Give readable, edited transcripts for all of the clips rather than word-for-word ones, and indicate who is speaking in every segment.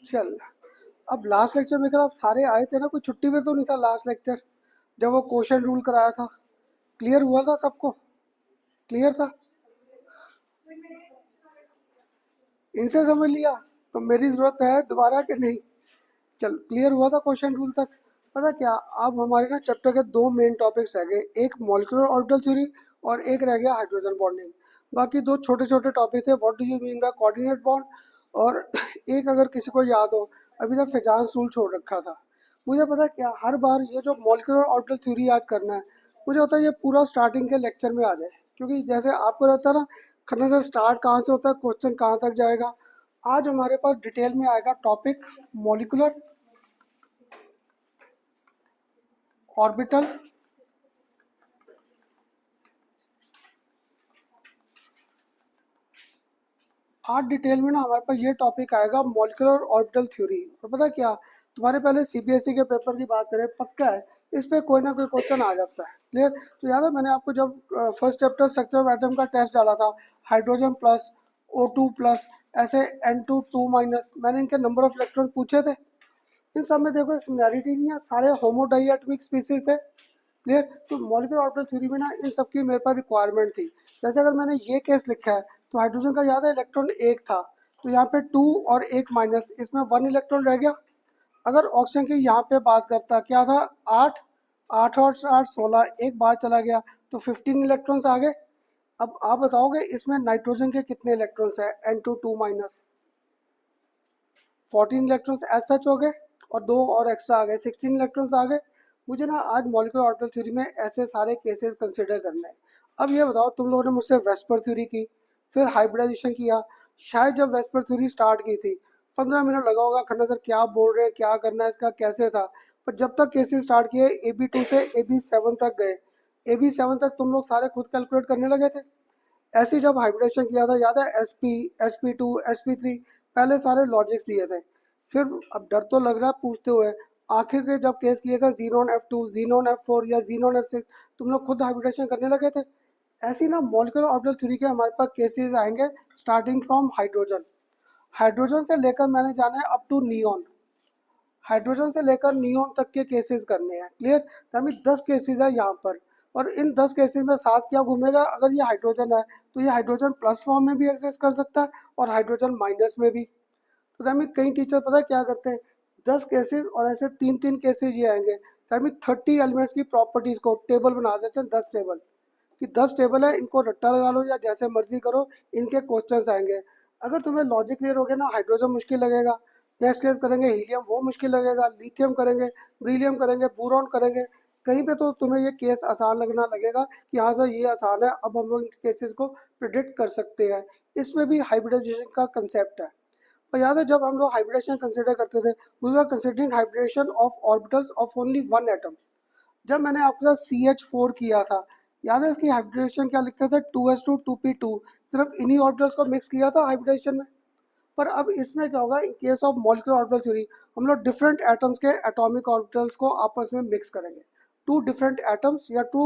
Speaker 1: चल, अब last lecture में कल आप सारे आए थे ना, कोई छुट्टी में तो नहीं था लास्ट लेक्चर जब वो क्वेश्चन रूल कराया था? क्लियर हुआ था सबको? क्लियर था? इनसे समझ लिया तो मेरी ज़रूरत है दोबारा कि नहीं? चल, क्लियर हुआ था क्वेश्चन रूल तक? पता क्या, अब हमारे ना चैप्टर के दो मेन टॉपिक्स रह गए, एक मॉलिक्यूलर ऑर्बिटल थ्योरी और एक रह गया हाइड्रोजन बॉन्डिंग। बाकी दो छोटे छोटे टॉपिक थे, what do you mean by coordinate bond, और एक अगर किसी को याद हो, अभी तक फिजांस रूल छोड़ रखा था। मुझे पता क्या, हर बार ये जो मॉलिक्यूलर ऑर्बिटल थ्योरी याद करना है, मुझे होता है ये पूरा स्टार्टिंग के लेक्चर में आ जाए, क्योंकि जैसे आपको रहता है ना, खन्ना से स्टार्ट कहाँ से होता है, क्वेश्चन कहाँ तक जाएगा। आज हमारे पास डिटेल में आएगा टॉपिक मॉलिक्यूलर ऑर्बिटल। आज डिटेल में ना हमारे पास ये टॉपिक आएगा मॉलिक्यूलर ऑर्बिटल थ्योरी। और पता क्या, तुम्हारे पहले सीबीएसई के पेपर की बात करें, पक्का है इस पे कोई ना कोई क्वेश्चन आ जाता है। क्लियर? तो याद है मैंने आपको जब first chapter structure of atom का टेस्ट डाला था, हाइड्रोजन प्लस, O2 प्लस, ऐसे N2 2 माइनस, मैंने इनके नंबर ऑफ इलेक्ट्रॉन पूछे थे। इन सब में देखो सिमिलैरिटी नहीं है, सारे होमोडाइएटमिक स्पीसीज थे। क्लियर? तो मॉलिक्यूलर ऑर्बिटल थ्योरी में ना इन सब की मेरे पास रिक्वायरमेंट थी। जैसे अगर मैंने ये केस लिखा है, तो हाइड्रोजन का याद है इलेक्ट्रॉन एक था, तो यहाँ पे 2 और 1 माइनस, इसमें 1 इलेक्ट्रॉन रह गया। अगर ऑक्सीजन की यहाँ पे बात करता, क्या था, 8, 8 और 8 16, एक बार चला गया, तो 15 इलेक्ट्रॉन्स आ गए। अब आप बताओगे इसमें नाइट्रोजन के कितने इलेक्ट्रॉन्स है, N2 2 minus, 14 electrons as such हो गए, और दो और एक्स्ट्रा आ गए, 16 इलेक्ट्रॉन्स आ गए। मुझे ना आज मॉलिक्यूलर ऑर्बिटल थ्योरी में ऐसे सारे केसेस कंसिडर करने हैं। अब ये बताओ, तुम लोगों ने मुझसे वेस्पर थ्योरी की, फिर हाइब्रिडाइजेशन किया। शायद जब वेस्पर थ्योरी स्टार्ट की थी 15 मिनट लगा होगा, खन्ना सर क्या बोल रहे हैं, क्या करना है इसका, कैसे था। पर जब तक केसेस स्टार्ट किए, AB2 से AB7 तक गए, AB7 तक तुम लोग सारे खुद कैलकुलेट करने लगे थे। ऐसे ही जब हाइब्रिडेशन किया था, याद है, SP2 SP3, पहले सारे लॉजिक्स दिए थे। फिर अब डर तो लग रहा है पूछते हुए, आखिर के जब केस किए थे जीनोन F2, जीनोन F4 या जीनोन F6, तुम लोग खुद हाइब्रिडेशन करने लगे थे। ऐसी ना मॉलिक्यूलर ऑर्बिटल थ्योरी के हमारे पास केसेस आएंगे, स्टार्टिंग फ्रॉम हाइड्रोजन। हाइड्रोजन से लेकर मैंने जाना है अप टू नियोन, हाइड्रोजन से लेकर नियोन तक के केसेस करने हैं। क्लियर? हमें 10 केसेस है यहाँ पर, और इन 10 केसेस में साथ क्या घूमेगा, अगर ये हाइड्रोजन है तो ये हाइड्रोजन प्लस फॉर्म में भी एग्जिस्ट कर सकता है और हाइड्रोजन माइनस में भी। तो हमें कई टीचर पता है क्या करते हैं, 10 केसेस और ऐसे तीन तीन केसेस ये आएंगे, तो हमें 30 एलिमेंट्स की प्रॉपर्टीज को टेबल बना देते हैं, 10 टेबल, कि 10 टेबल है, इनको रट्टा लगा लो या जैसे मर्जी करो, इनके क्वेश्चंस आएंगे। अगर तुम्हें लॉजिक क्लियर हो गया ना, हाइड्रोजन मुश्किल लगेगा, नेक्स्ट केस करेंगे हीलियम, वो मुश्किल लगेगा, लिथियम करेंगे, ब्रीलियम करेंगे, बोरॉन करेंगे, कहीं पे तो तुम्हें ये केस आसान लगना लगेगा कि हाँ सर ये आसान है, अब हम लोग इन केसेस को प्रिडिक्ट कर सकते हैं। इसमें भी हाइब्रिडाइजेशन का कंसेप्ट है। और याद है जब हम लोग हाइब्रिडेशन कंसिडर करते थे, we were considering hybridisation of orbitals of only one atom. जब मैंने आपके साथ CH4 किया था, याद है इसकी हाइब्रिडेशन क्या लिखते थे, 2s2 2p2, सिर्फ इन्हीं ऑर्बिटल्स को मिक्स किया था हाइब्रिडेशन में। पर अब इसमें क्या होगा, in case of molecular orbital theory, हम लोग डिफरेंट एटम्स के एटॉमिक ऑर्बिटल्स को आपस में मिक्स करेंगे। टू डिफरेंट एटम्स या टू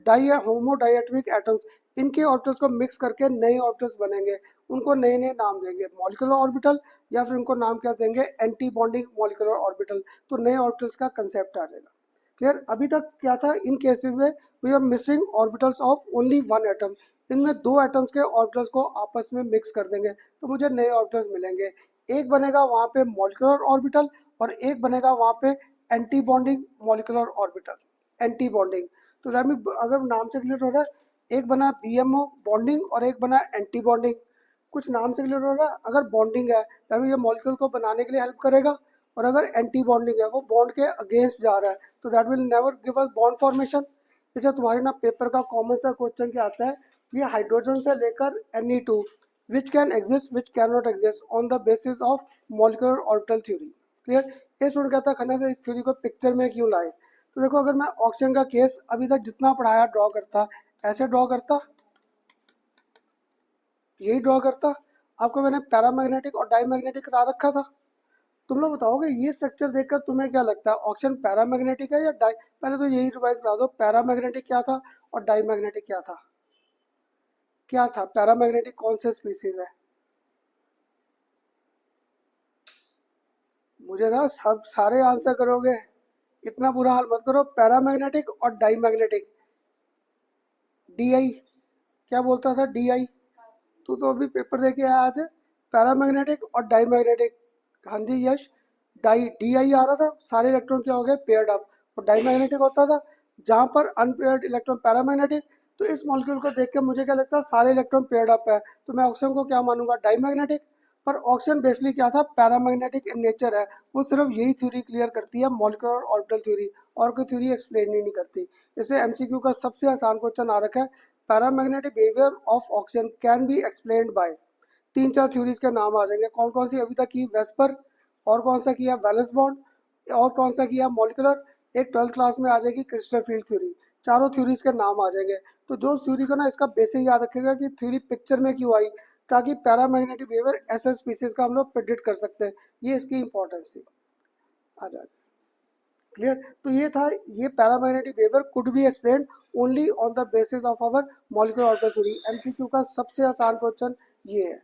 Speaker 1: डाई होमोडाइएटमिक एटम्स, इनके ऑर्बिटल्स को मिक्स करके नए ऑर्बिटल्स बनेंगे, उनको नए नए नाम देंगे, मॉलिक्यूलर ऑर्बिटल, या फिर उनको नाम क्या देंगे, एंटी बॉन्डिंग मॉलिक्यूलर ऑर्बिटल। तो नए ऑर्बिटल्स का कंसेप्ट आ जाएगा। क्लियर? अभी तक क्या था इन केसेस में, we are missing orbitals of only one atom, इनमें दो एटम्स के ऑर्बिटल्स को आपस में मिक्स कर देंगे तो मुझे नए ऑर्बिटल्स मिलेंगे। एक बनेगा वहाँ पे मॉलिक्यूलर ऑर्बिटल, और एक बनेगा वहाँ पे anti bonding molecular orbital, anti bonding. तो दैट मीन अगर नाम से क्लियर हो रहा है, एक बना BMO बॉन्डिंग और एक बना एंटी बॉन्डिंग। कुछ नाम से क्लियर हो रहा है, अगर बॉन्डिंग है दैट मीन ये मॉलिक्यूल को बनाने के लिए हेल्प करेगा, और अगर एंटी बॉन्डिंग है, वो बॉन्ड के अगेंस्ट जा रहा है, तो that will never give us bond formation. जैसे तुम्हारे ना पेपर का कॉमन सा क्वेश्चन क्या आता है, ये हाइड्रोजन से लेकर Ne2 which can exist which can not exist on the basis of molecular orbital theory. Clear? ये सुन कहता खन्ना से इस थ्योरी को पिक्चर में क्यों लाए। तो देखो, अगर मैं ऑक्सीजन का केस अभी तक जितना पढ़ाया ड्रॉ करता, ऐसे ड्रॉ करता, यही ड्रॉ करता, आपको मैंने पैरामैग्नेटिक और डाईमैग्नेटिक करा रखा था। तुम लोग बताओगे ये स्ट्रक्चर देखकर तुम्हें क्या लगता है, ऑक्सीजन पैरामैग्नेटिक है या डाई? पहले तो यही रिवाइज करा दो, पैरामैग्नेटिक क्या था और डाईमैग्नेटिक क्या था। क्या था पैरामैग्नेटिक, कौन से स्पीसीज है? मुझे ना सब सारे आंसर करोगे, इतना बुरा हाल मत करो। पैरामैग्नेटिक और डाईमैग्नेटिक, डी आई, क्या बोलता था डी आई? तू तो अभी पेपर दे के आया आज। पैरामैग्नेटिक और डाईमैग्नेटिक, हाँ जी यश, डाई डी आई आ रहा था, सारे इलेक्ट्रॉन क्या हो गए, पेयर्ड अप। और डाईमैग्नेटिक होता था जहाँ पर अनपेयर्ड इलेक्ट्रॉन, पैरामैग्नेटिक। तो इस मॉलिक्यूल को देख के मुझे क्या लगता है, सारे इलेक्ट्रॉन पेयर्ड अप है, तो मैं ऑक्सीजन को क्या मानूंगा, डाईमैग्नेटिक। पर ऑक्सीजन बेसिकली क्या था, पैरामैग्नेटिक इन नेचर है। वो सिर्फ यही थ्योरी क्लियर करती है, मॉलिक्यूलर ऑर्बिटल थ्योरी, और कोई थ्योरी एक्सप्लेन ही नहीं करती। इसे एमसीक्यू का सबसे आसान क्वेश्चन आ रखा है, paramagnetic behaviour of oxygen can be explained bye. तीन चार थ्योरीज के नाम आ जाएंगे, कौन कौन सी अभी तक की, वेस्पर, और कौन सा किया वैलेंस बॉन्ड, और कौन सा किया मॉलिकुलर, एक 12th क्लास में आ जाएगी क्रिस्टल फील्ड थ्योरी। चारों थ्योरीज के नाम आ जाएंगे। तो जो थ्योरी को ना, इसका बेसिक याद रखेगा कि थ्योरी पिक्चर में क्यों आई, ताकि पैरामैग्नेटिक बिहेवियर ऐसे स्पीसीज का हम लोग प्रेडिक्ट कर सकते हैं। ये इसकी इंपॉर्टेंस थी। आ जाए क्लियर। तो ये था, ये paramagnetic behaviour could be explain only on the basis of our molecular orbital theory. MCQ का सबसे आसान क्वेश्चन ये है।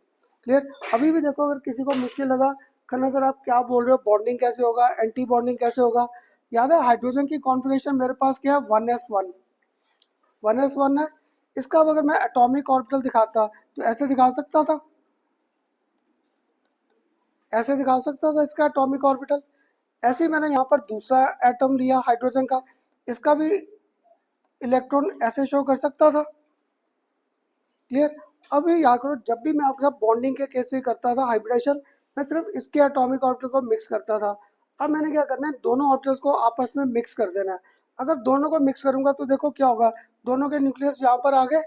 Speaker 1: क्लियर। अभी भी देखो, अगर किसी को मुश्किल लगा, खन्ना सर आप क्या बोल रहे हो, बॉन्डिंग कैसे होगा, एंटी बॉन्डिंग कैसे होगा? याद है हाइड्रोजन की कॉन्फ़िगरेशन मेरे पास क्या है, 1s1, 1s1 है। इसका अब अगर मैं एटॉमिक ऑर्बिटल दिखाता तो ऐसे दिखा सकता था, ऐसे दिखा सकता था इसका एटॉमिक ऑर्बिटल। ऐसे ही मैंने यहाँ पर दूसरा एटम लिया हाइड्रोजन का, इसका भी इलेक्ट्रॉन ऐसे शो कर सकता था। क्लियर। अब ये याद करो, जब भी मैं आपके साथ बॉन्डिंग के केस से करता था हाइब्रिडेशन, मैं सिर्फ इसके एटॉमिक ऑर्बिटल को मिक्स करता था। अब मैंने क्या करना है, दोनों ऑर्बिटल्स को आपस में मिक्स कर देना है। अगर दोनों को मिक्स करूंगा तो देखो क्या होगा, दोनों के न्यूक्लियस यहाँ पर आ गए,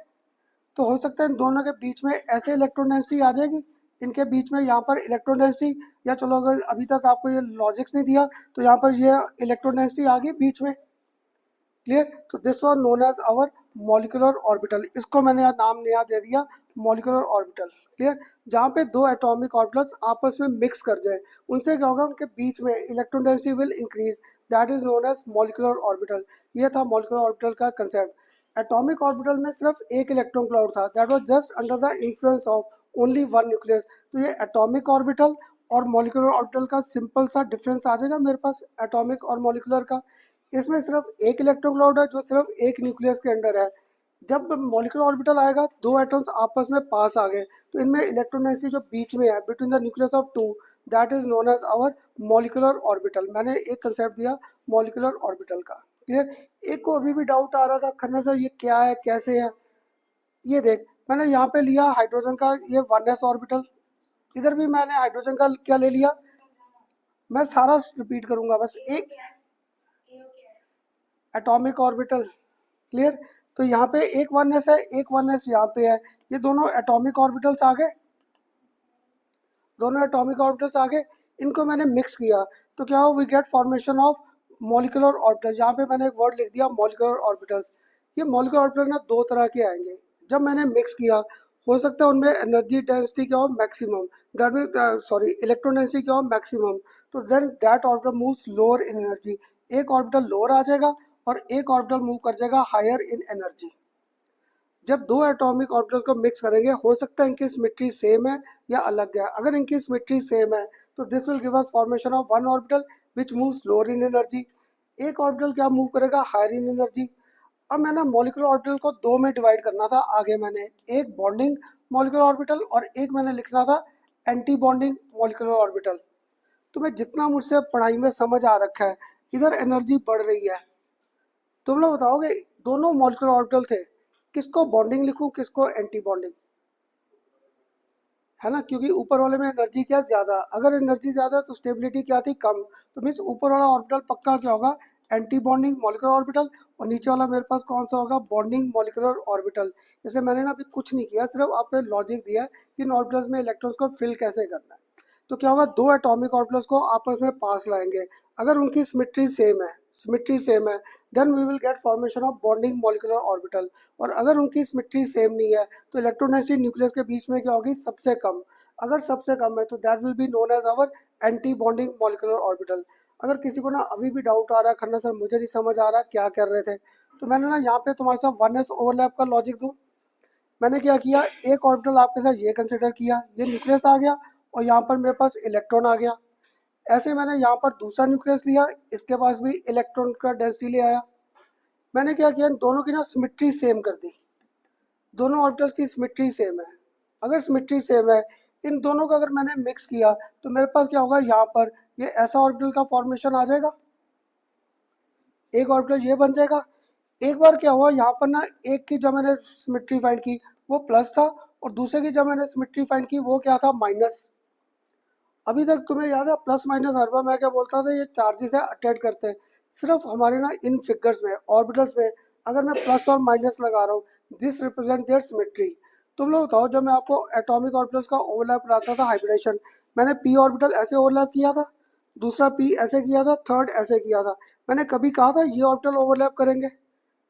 Speaker 1: तो हो सकता है इन दोनों के बीच में ऐसे इलेक्ट्रॉन डेंसिटी आ जाएगी, इनके बीच में यहाँ पर इलेक्ट्रॉन डेंसिटी, या चलो अगर अभी तक आपको ये लॉजिक्स नहीं दिया, तो यहाँ पर ये इलेक्ट्रॉन डेंसिटी आ गई बीच में। क्लियर। तो this was known as our molecular orbital, इसको मैंने यार नाम नया दे दिया, मॉलिक्यूलर ऑर्बिटल। क्लियर। जहाँ पे दो एटॉमिक ऑर्बिटल्स आपस में मिक्स कर जाए, उनसे क्या होगा, उनके बीच में electron density will increase, that is known as molecular orbital. ये था मॉलिक्यूलर ऑर्बिटल का कंसेप्ट। एटॉमिक ऑर्बिटल में सिर्फ एक इलेक्ट्रॉन क्लाउड था, that was just under the influence of only one nucleus. तो ये एटॉमिक ऑर्बिटल और मॉलिक्यूलर ऑर्बिटल का सिंपल सा डिफरेंस आ जाएगा मेरे पास, एटॉमिक और मॉलिक्यूलर का। इसमें सिर्फ एक इलेक्ट्रॉन क्लाउड है जो सिर्फ एक न्यूक्लियस के अंदर है। जब मॉलिक्यूलर ऑर्बिटल आएगा, दो एटम्स आपस में पास आ गए, तो इनमें इलेक्ट्रॉन डेंसिटी जो बीच में है between the nucleus of two, that is known as our molecular orbital. मैंने एक कंसेप्ट दिया मॉलिक्यूलर ऑर्बिटल का। क्लियर। एक को अभी भी डाउट आ रहा था, खन्ना सर ये क्या है, कैसे है? ये देख, मैंने यहाँ पे लिया हाइड्रोजन का ये 1s ऑर्बिटल, इधर भी मैंने हाइड्रोजन का क्या ले लिया, मैं सारा रिपीट करूंगा, बस एक एटॉमिक ऑर्बिटल। क्लियर। तो यहाँ पे एक 1s है, एक 1s यहाँ पे है, ये दोनों एटॉमिक ऑर्बिटल्स आ गए, दोनों एटॉमिक ऑर्बिटल्स आ गए। इनको मैंने मिक्स किया, तो क्या हो, we get formation of molecular orbitals. यहाँ पे मैंने एक वर्ड लिख दिया मॉलिक्यूलर ऑर्बिटल्स। ये मॉलिक्यूलर ऑर्बिटल ना दो तरह के आएंगे। जब मैंने मिक्स किया, हो सकता है उनमें एनर्जी डेंसिटी क्या हो, maximum, that mean sorry electron density क्या हो, मैक्सिमम। तो then that orbital moves lower in energy, एक ऑर्बिटल लोअर आ जाएगा और एक ऑर्बिटल मूव कर जाएगा हायर इन एनर्जी। जब दो एटॉमिक ऑर्बिटल्स को मिक्स करेंगे, हो सकता है इनकी सिमेट्री सेम है या अलग है। अगर इनकी सिमेट्री सेम है, तो this will give us formation of one orbital which moves lower in energy, एक ऑर्बिटल क्या मूव करेगा, हायर इन एनर्जी। अब मैंने मॉलिक्यूलर ऑर्बिटल को दो में डिवाइड करना था, आगे मैंने एक बॉन्डिंग मॉलिक्यूलर ऑर्बिटल और एक मैंने लिखना था एंटी बॉन्डिंग मॉलिक्यूलर ऑर्बिटल। तो मैं जितना मुझसे पढ़ाई में समझ आ रखा है, इधर एनर्जी बढ़ रही है। तुम लोग बताओगे, दोनों मॉलिक्यूलर ऑर्बिटल थे, किसको बॉन्डिंग लिखूं, किसको एंटी बॉन्डिंग, है ना? क्योंकि ऊपर वाले में एनर्जी क्या ज्यादा, अगर एनर्जी ज्यादा तो स्टेबिलिटी क्या थी, कम। तो मीन्स ऊपर वाला ऑर्बिटल पक्का क्या होगा, एंटी बॉन्डिंग मॉलिक्यूलर ऑर्बिटल, और नीचे वाला मेरे पास कौन सा होगा, बॉन्डिंग मॉलिक्यूलर ऑर्बिटल। जैसे मैंने ना अभी कुछ नहीं किया, सिर्फ आपको लॉजिक दिया है कि इन ऑर्बिटल्स में इलेक्ट्रॉन्स को फिल कैसे करना है। तो क्या होगा, दो एटॉमिक ऑर्बिटल्स को आपस में पास लाएंगे, अगर उनकी सिमेट्री सेम है, सिमेट्री सेम है, then we will get formation of bonding molecular orbital. और अगर उनकी सिमेट्री सेम नहीं है, तो इलेक्ट्रॉन डेंसिटी न्यूक्लियस के बीच में क्या होगी, सबसे कम। अगर सबसे कम है तो that will be known as our anti bonding molecular orbital. अगर किसी को ना अभी भी डाउट आ रहा है, खन्ना सर मुझे नहीं समझ आ रहा क्या कर रहे थे, तो मैंने ना यहाँ पे तुम्हारे साथ 1s ओवरलैप का लॉजिक दूं। मैंने क्या किया, एक ऑर्बिटल आपके साथ ये कंसिडर किया, ये न्यूक्लियस आ गया, और यहाँ पर मेरे पास इलेक्ट्रॉन आ गया। ऐसे मैंने यहाँ पर दूसरा न्यूक्लियस लिया, इसके पास भी इलेक्ट्रॉन का डेंसिटी ले आया। मैंने क्या किया, इन दोनों की ना सिमेट्री सेम कर दी, दोनों ऑर्बिटल्स की सिमेट्री सेम है। अगर सिमेट्री सेम है, इन दोनों को अगर मैंने मिक्स किया तो मेरे पास क्या होगा, यहाँ पर ये ऐसा ऑर्बिटल का फॉर्मेशन आ जाएगा, एक ऑर्बिटल ये बन जाएगा। एक बार क्या हुआ, यहाँ पर ना एक की जब मैंने सिमेट्री फाइंड की वो प्लस था, और दूसरे की जब मैंने सिमेट्री फाइंड की वो क्या था, माइनस। अभी तक तुम्हें याद है प्लस माइनस हर बार मैं क्या बोलता था, ये चार्जेस है अटैच करते हैं। सिर्फ हमारे ना इन फिगर्स में ऑर्बिटल्स में अगर मैं प्लस और माइनस लगा रहा हूँ, दिस रिप्रेजेंट देयर सिमेट्री। तुम लोग बताओ, जब मैं आपको एटॉमिक ऑर्बिटल्स का ओवरलैप कराता था हाइब्रिडेशन, मैंने पी ऑर्बिटल ऐसे ओवरलैप किया था, दूसरा पी ऐसे किया था, थर्ड ऐसे किया था। मैंने कभी कहा था ये ऑर्बिटल ओवरलैप करेंगे?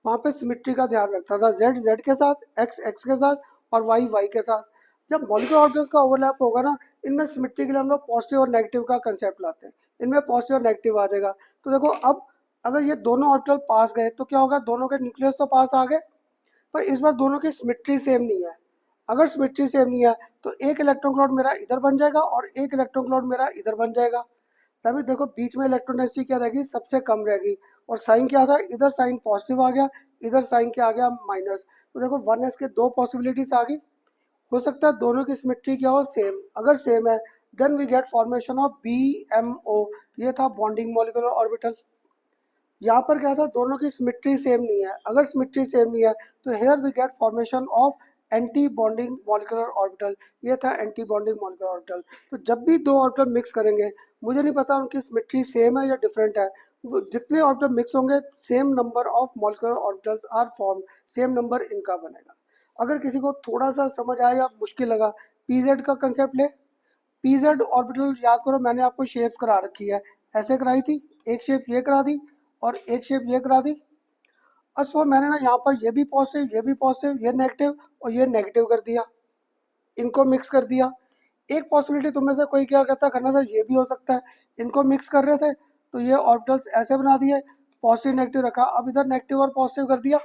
Speaker 1: वहाँ पे सिमेट्री का ध्यान रखता था, जेड जेड के साथ, एक्स एक्स के साथ, और वाई वाई के साथ। जब मॉलिक्यूलर ऑर्बिटल्स का ओवरलैप होगा ना, इनमें सिमेट्री के लिए हम लोग पॉजिटिव और नेगेटिव का कंसेप्ट लाते हैं, इनमें पॉजिटिव और नेगेटिव आ जाएगा। तो देखो अब अगर ये दोनों ऑर्बिटल पास गए तो क्या होगा, दोनों के न्यूक्लियस तो पास आ गए, पर इस बार दोनों की सिमेट्री सेम नहीं है। अगर सिमेट्री सेम नहीं है तो एक इलेक्ट्रॉन क्लाउड मेरा इधर बन जाएगा और एक इलेक्ट्रॉन क्लाउड मेरा इधर बन जाएगा। तभी देखो बीच में इलेक्ट्रॉन डेंसिटी क्या रहेगी, सबसे कम रहेगी। और साइन क्या था, इधर साइन पॉजिटिव आ गया, इधर साइन क्या आ गया, माइनस। तो देखो 1s के दो पॉसिबिलिटीज आ गई। हो सकता है दोनों की सिमेट्री क्या हो, सेम। अगर सेम है then we get formation of BMO। ये था बॉन्डिंग मॉलिक्यूलर ऑर्बिटल। यहाँ पर क्या था, दोनों की सिमेट्री सेम नहीं है। अगर सिमेट्री सेम नहीं है तो here we get formation of anti bonding molecular orbital. ये था एंटी बॉन्डिंग मॉलिक्यूलर ऑर्बिटल। तो जब भी दो ऑर्बिटल मिक्स करेंगे, मुझे नहीं पता उनकी सिमेट्री सेम है या डिफरेंट है, जितने ऑर्बिटल मिक्स होंगे same number of molecular orbitals are form, same number इनका बनेगा। अगर किसी को थोड़ा सा समझ आया या मुश्किल लगा, पीजेड का कंसेप्ट ले। पीजेड ऑर्बिटल याद करो, मैंने आपको शेप्स करा रखी है, ऐसे कराई थी, एक शेप ये करा दी और एक शेप ये करा दी। वो मैंने ना यहाँ पर ये भी पॉजिटिव, ये भी पॉजिटिव, ये नेगेटिव और ये नेगेटिव कर दिया, इनको मिक्स कर दिया। एक पॉसिबिलिटी तुम में से कोई क्या कहता है, खन्ना सर ये भी हो सकता है, इनको मिक्स कर रहे थे तो ये ऑर्बिटल्स ऐसे बना दिए, पॉजिटिव नेगेटिव रखा, अब इधर नेगेटिव और पॉजिटिव कर दिया,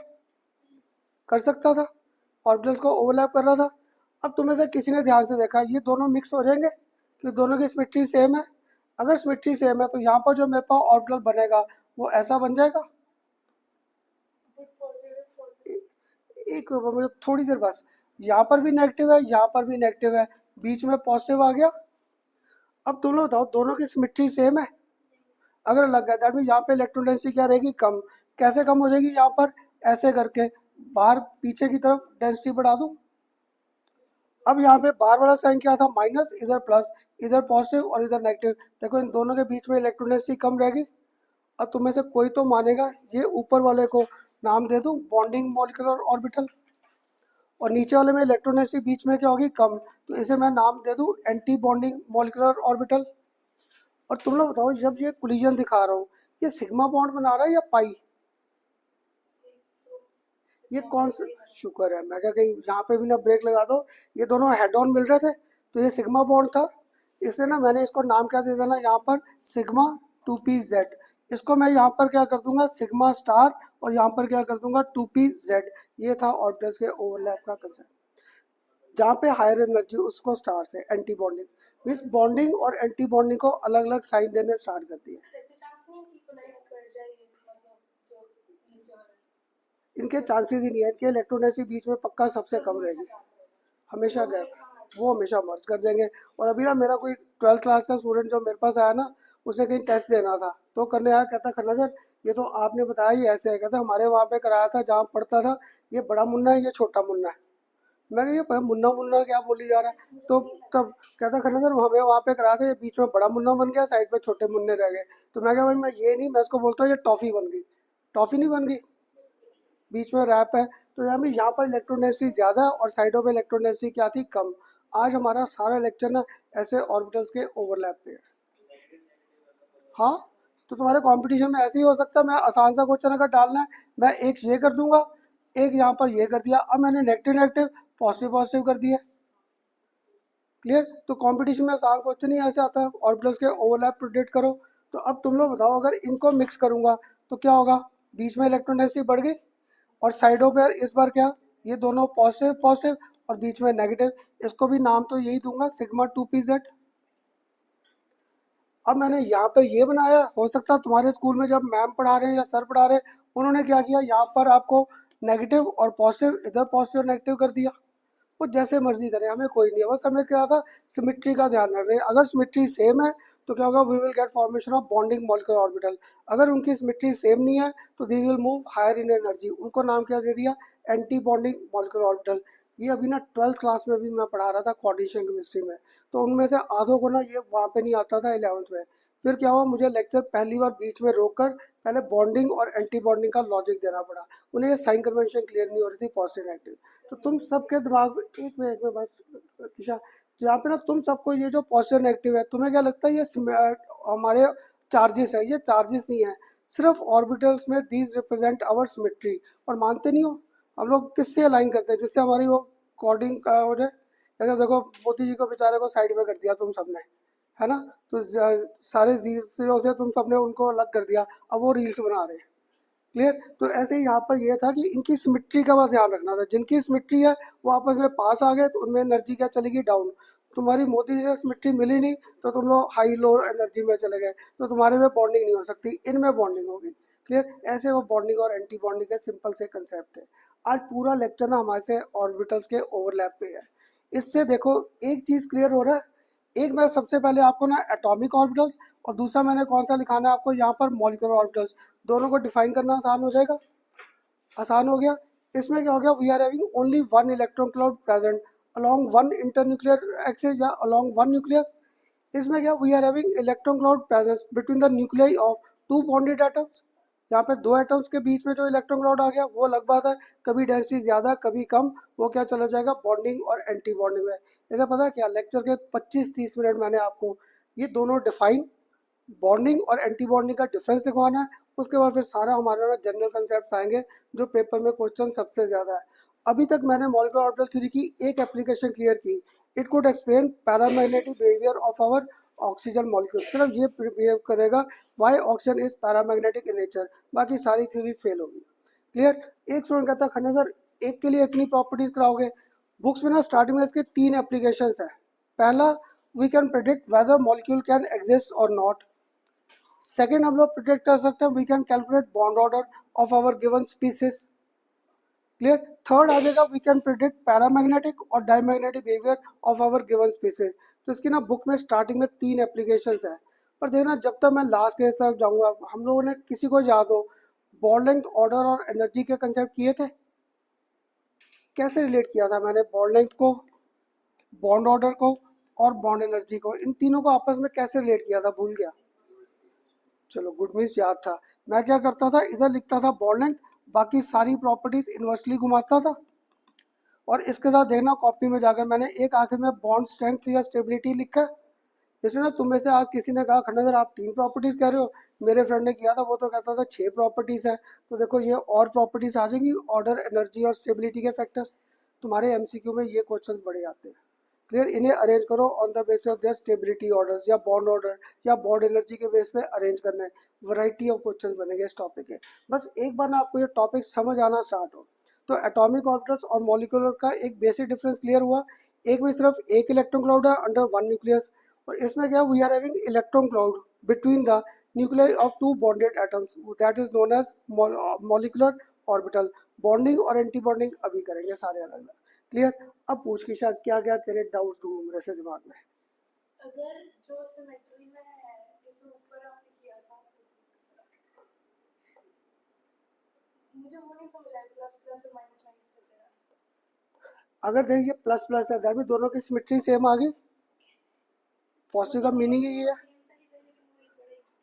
Speaker 1: कर सकता था, ऑर्बिटल्स को ओवरलैप कर रहा था। अब तुम्हें से किसी ने ध्यान से देखा, ये दोनों मिक्स हो जाएंगे कि दोनों की सिमेट्री सेम है। अगर सिमेट्री सेम है तो यहाँ पर जो मेरे पास ऑर्बिटल बनेगा वो ऐसा बन जाएगा। एक मुझे थोड़ी देर बस, यहाँ पर भी नेगेटिव है, यहाँ पर भी नेगेटिव है, बीच में पॉजिटिव आ गया। अब तुम लोग बताओ दोनों की सिमेट्री सेम है? अगर लग गया दैट मीन यहाँ पे इलेक्ट्रॉन डेंसिटी क्या रहेगी, कम। कैसे कम हो जाएगी, यहाँ पर ऐसे करके बाहर पीछे की तरफ डेंसिटी बढ़ा दूं। अब यहाँ पे बाहर वाला साइन क्या था, माइनस, इधर प्लस, इधर पॉजिटिव और इधर नेगेटिव। देखो इन दोनों के बीच में इलेक्ट्रॉन डेंसिटी कम रहेगी। अब तुम में से कोई तो मानेगा, ये ऊपर वाले को नाम दे दूं बॉन्डिंग मॉलिक्यूलर ऑर्बिटल, और नीचे वाले में इलेक्ट्रॉन डेंसिटी बीच में क्या होगी, कम, तो इसे मैं नाम दे दूं एंटी बॉन्डिंग मॉलिक्यूलर ऑर्बिटल। और तुम लोग बताओ, जब ये कोलिजन दिखा रहा हूँ, ये सिग्मा बॉन्ड बना रहा है या पाई? ये कौन सा, शुक्र है, मैं क्या कहीं यहाँ पे भी ना ब्रेक लगा दो। ये दोनों हेड ऑन मिल रहे थे तो ये सिग्मा बॉन्ड था, इसलिए ना मैंने इसको नाम क्या दे देना यहाँ पर, सिग्मा 2pz। इसको मैं यहाँ पर क्या कर दूंगा, सिग्मा स्टार, और यहाँ पर क्या कर दूंगा 2pz। ये था ऑर्बिटल्स के ओवरलैप का कंसेप्ट। जहाँ पे हायर एनर्जी उसको स्टार से एंटी बॉन्डिंग, मीन्स बॉन्डिंग और एंटी बॉन्डिंग को अलग अलग साइन देने स्टार्ट कर दिए। इनके चांसेस ही नहीं है, इनके इलेक्ट्रोनेसी बीच में पक्का सबसे कम रहेगी, हमेशा गैप, वो हमेशा मर्ज कर जाएंगे। और अभी ना मेरा कोई 12th क्लास का स्टूडेंट जो मेरे पास आया ना, उसे कहीं टेस्ट देना था तो करने आया, कहता खन्ना सर ये तो आपने बताया ही ऐसे है, कहता हमारे वहाँ पे कराया था जहाँ पढ़ता था, ये बड़ा मुन्ना है, ये छोटा मुन्ना है। मैं कहा ये मुन्ना मुन्ना क्या बोली जा रहा है, तो तब कहता खन्ना सर हमें वहाँ पे कराया था, ये बीच में बड़ा मुन्ना बन गया, साइड पे छोटे मुन्ने रह गए। तो मैं कहा भाई मैं ये नहीं, मैं इसको बोलता हूँ ये टॉफ़ी बन गई। टॉफ़ी नहीं बन गई, बीच में रैप है। तो यहाँ पर इलेक्ट्रॉन डेंसिटी ज़्यादा और साइडों पे इलेक्ट्रॉन डेंसिटी क्या थी, कम। आज हमारा सारा लेक्चर ना ऐसे ऑर्बिटल्स के ओवरलैप पे है। हाँ, तो तुम्हारे कंपटीशन में ऐसे ही हो सकता है, मैं आसान सा क्वेश्चन अगर डालना है, मैं एक ये कर दूंगा, एक यहाँ पर ये कर दिया, अब मैंने नेगेटिव नेगेटिव पॉजिटिव पॉजिटिव कर दिया। क्लियर? तो कंपटीशन में आसान क्वेश्चन ही ऐसे आता है, ऑर्बिटल्स के ओवरलैप प्रिडिक्ट करो। तो अब तुम लोग बताओ, अगर इनको मिक्स करूंगा तो क्या होगा, बीच में इलेक्ट्रॉन डेंसिटी बढ़ गई, और साइडों पर इस बार क्या, ये दोनों पॉजिटिव पॉजिटिव और बीच में नेगेटिव। इसको भी नाम तो यही दूंगा, सिग्मा 2pz। अब मैंने यहाँ पर ये बनाया, हो सकता है तुम्हारे स्कूल में जब मैम पढ़ा रहे हैं या सर पढ़ा रहे हैं, उन्होंने क्या किया, यहाँ पर आपको नेगेटिव और पॉजिटिव, इधर पॉजिटिव और नेगेटिव कर दिया। वो जैसे मर्जी करें, हमें कोई नहीं है, बस हमें क्या था, सिमेट्री का ध्यान रख रहे हैं। अगर सिमेट्री सेम है तो क्या होगा, we will get formation of bonding molecular orbital. अगर उनकी सिमेट्री सेम नहीं है तो they will move higher in energy. उनको नाम क्या दे दिया, एंटी बॉन्डिंग मॉलिक्यूलर ऑर्बिटल। ये अभी ना 12th क्लास में भी मैं पढ़ा रहा था कोऑर्डिनेशन केमिस्ट्री में, तो उनमें से आधों को ना ये वहाँ पे नहीं आता था 11th में। फिर क्या हुआ, मुझे लेक्चर पहली बार बीच में रोक कर पहले बॉन्डिंग और एंटी बॉन्डिंग का लॉजिक देना पड़ा। उन्हें ये साइन कन्वेंशन क्लियर नहीं हो रही थी, पॉजिटिव नेगेटिव। तो तुम सबके दिमाग में, एक मिनट में बस किशा, यहाँ पे ना तुम सबको ये जो पॉजिटिव नेगेटिव है, तुम्हें क्या लगता है ये हमारे चार्जेस है? ये चार्जेस नहीं है, सिर्फ ऑर्बिटल्स में दीज रिप्रेजेंट आवर सिमेट्री। और मानते नहीं हो, हम लोग किससे अलाइन करते हैं, जिससे हमारी वो कोडिंग का हो जाए। जैसे देखो मोदी जी को बेचारे को साइड में कर दिया तुम सबने, है ना, तो सारे जीरो से तुम सबने उनको अलग कर दिया, अब वो रील्स बना रहे हैं। क्लियर? तो ऐसे ही यहाँ पर ये था कि इनकी सिमेट्री का बस ध्यान रखना था। जिनकी सिमेट्री है वो आपस में पास आ गए तो उनमें एनर्जी क्या चलेगी, डाउन। तुम्हारी मोदी जी से सिमेट्री मिली नहीं तो तुम लोग हाई लो एनर्जी में चले गए, तो तुम्हारे में बॉन्डिंग नहीं हो सकती, इनमें बॉन्डिंग होगी। क्लियर? ऐसे वो बॉन्डिंग और एंटी बॉन्डिंग के सिंपल से कंसेप्ट है। आज पूरा लेक्चर ना हमारे से ऑर्बिटल्स के ओवरलैप पे है। इससे देखो एक चीज क्लियर हो रहा है। एक मैं सबसे पहले आपको ना एटॉमिक ऑर्बिटल्स, और दूसरा मैंने कौन सा लिखाना है आपको यहाँ पर, मॉलिक्यूलर ऑर्बिटल्स, दोनों को डिफाइन करना आसान हो जाएगा। आसान हो गया। इसमें क्या हो गया, we are having only one electron cloud present along one internuclear axis या अलोंग वन न्यूक्लियस। इसमें क्या, we are having electron cloud presence between the nuclei of two bonded atoms. यहाँ पे दो एटम्स के बीच में जो इलेक्ट्रॉन क्लाउड आ गया वो अलग बात है, कभी डेंसिटी ज्यादा कभी कम, वो क्या चला जाएगा, बॉन्डिंग और एंटी बॉन्डिंग में। ऐसा पता है क्या, लेक्चर के 25-30 मिनट मैंने आपको ये दोनों डिफाइन, बॉन्डिंग और एंटी बॉन्डिंग का डिफरेंस लिखवाना है। उसके बाद फिर सारा हमारा ना जनरल कंसेप्ट आएंगे जो पेपर में क्वेश्चन सबसे ज्यादा है। अभी तक मैंने मॉलिक्यूलर ऑर्बिटल थ्योरी की एक एप्लीकेशन क्लियर की, it could explain paramagnetic behaviour of our oxygen molecule. सिर्फ ये बिहेव करेगा why oxygen is paramagnetic in nature, बाकी सारी थ्योरीज फेल होगी। क्लियर? एक स्टूडेंट कहता है खन्ना सर एक के लिए इतनी प्रॉपर्टीज कराओगे? बुक्स में ना स्टार्टिंग में इसके 3 एप्लीकेशंस है। पहला, we can predict whether molecule can exist और नॉट। सेकेंड, हम लोग प्रिडिक्ट कर सकते हैं, we can calculate bond order of our given species. Clear? Third आ जाएगा, वी कैन प्रिडिक्ट पैरामैग्नेटिक और diamagnetic behaviour of our given species. तो इसकी ना बुक में स्टार्टिंग में 3 एप्लीकेशंस है। पर देखना जब तक मैं लास्ट केस तक जाऊंगा, हम लोगों ने किसी को याद हो बॉन्ड लेंथ, ऑर्डर और एनर्जी के कंसेप्ट किए थे? कैसे रिलेट किया था मैंने बॉन्ड लेंथ को, बॉन्ड ऑर्डर को और बॉन्ड एनर्जी को, इन तीनों को आपस में कैसे रिलेट किया था, भूल गया। चलो गुड, मीन्स याद था। मैं क्या करता था, इधर लिखता था बॉन्ड लेंथ, बाकी सारी प्रॉपर्टीज इन्वर्सली घुमाता था। और इसके साथ देखना कॉपी में जाकर मैंने एक आखिर में बॉन्ड स्ट्रेंथ या स्टेबिलिटी लिखा। इसलिए ना तुम में से आज किसी ने कहा खन्ना सर आप 3 प्रॉपर्टीज कह रहे हो, मेरे फ्रेंड ने किया था वो तो कहता था 6 प्रॉपर्टीज है। तो देखो ये और प्रॉपर्टीज आ जाएंगी, ऑर्डर, एनर्जी और स्टेबिलिटी के फैक्टर्स। तुम्हारे एमसीक्यू में ये क्वेश्चंस बड़े आते हैं। क्लियर? इन्हें अरेंज करो on the basis of their stability orders या बॉन्ड ऑर्डर या बॉन्ड एनर्जी के बेस पे अरेंज करना है। वैरायटी ऑफ क्वेश्चंस बनेंगे इस टॉपिक के। बस एक बार ना आपको ये टॉपिक समझ आना स्टार्ट हो तो एटॉमिक ऑर्बिटल्स और मॉलिक्यूलर का एक बेसिक डिफरेंस क्लियर हुआ। एक में सिर्फ एक इलेक्ट्रॉन क्लाउड है अंडर वन न्यूक्लियस, और इसमें क्या, we are having electron cloud between the nuclei of two bonded atoms, that is known as molecular orbital. Bonding और एंटी बॉन्डिंग अभी करेंगे सारे अलग अलग। क्लियर? अब पूछ की शायद क्या क्या तेरे डाउट्स ढूंढ रहे थे दिमाग में।
Speaker 2: अगर जो सिमेट्री में है जैसे ऊपर आपने किया था, मुझे वो नहीं समझ आया प्लस प्लस और माइनस माइनस कैसे है।
Speaker 1: अगर देखिए प्लस प्लस है दैट मीन दोनों की सिमेट्री सेम आ गई। पॉजिटिव का मीनिंग ये है,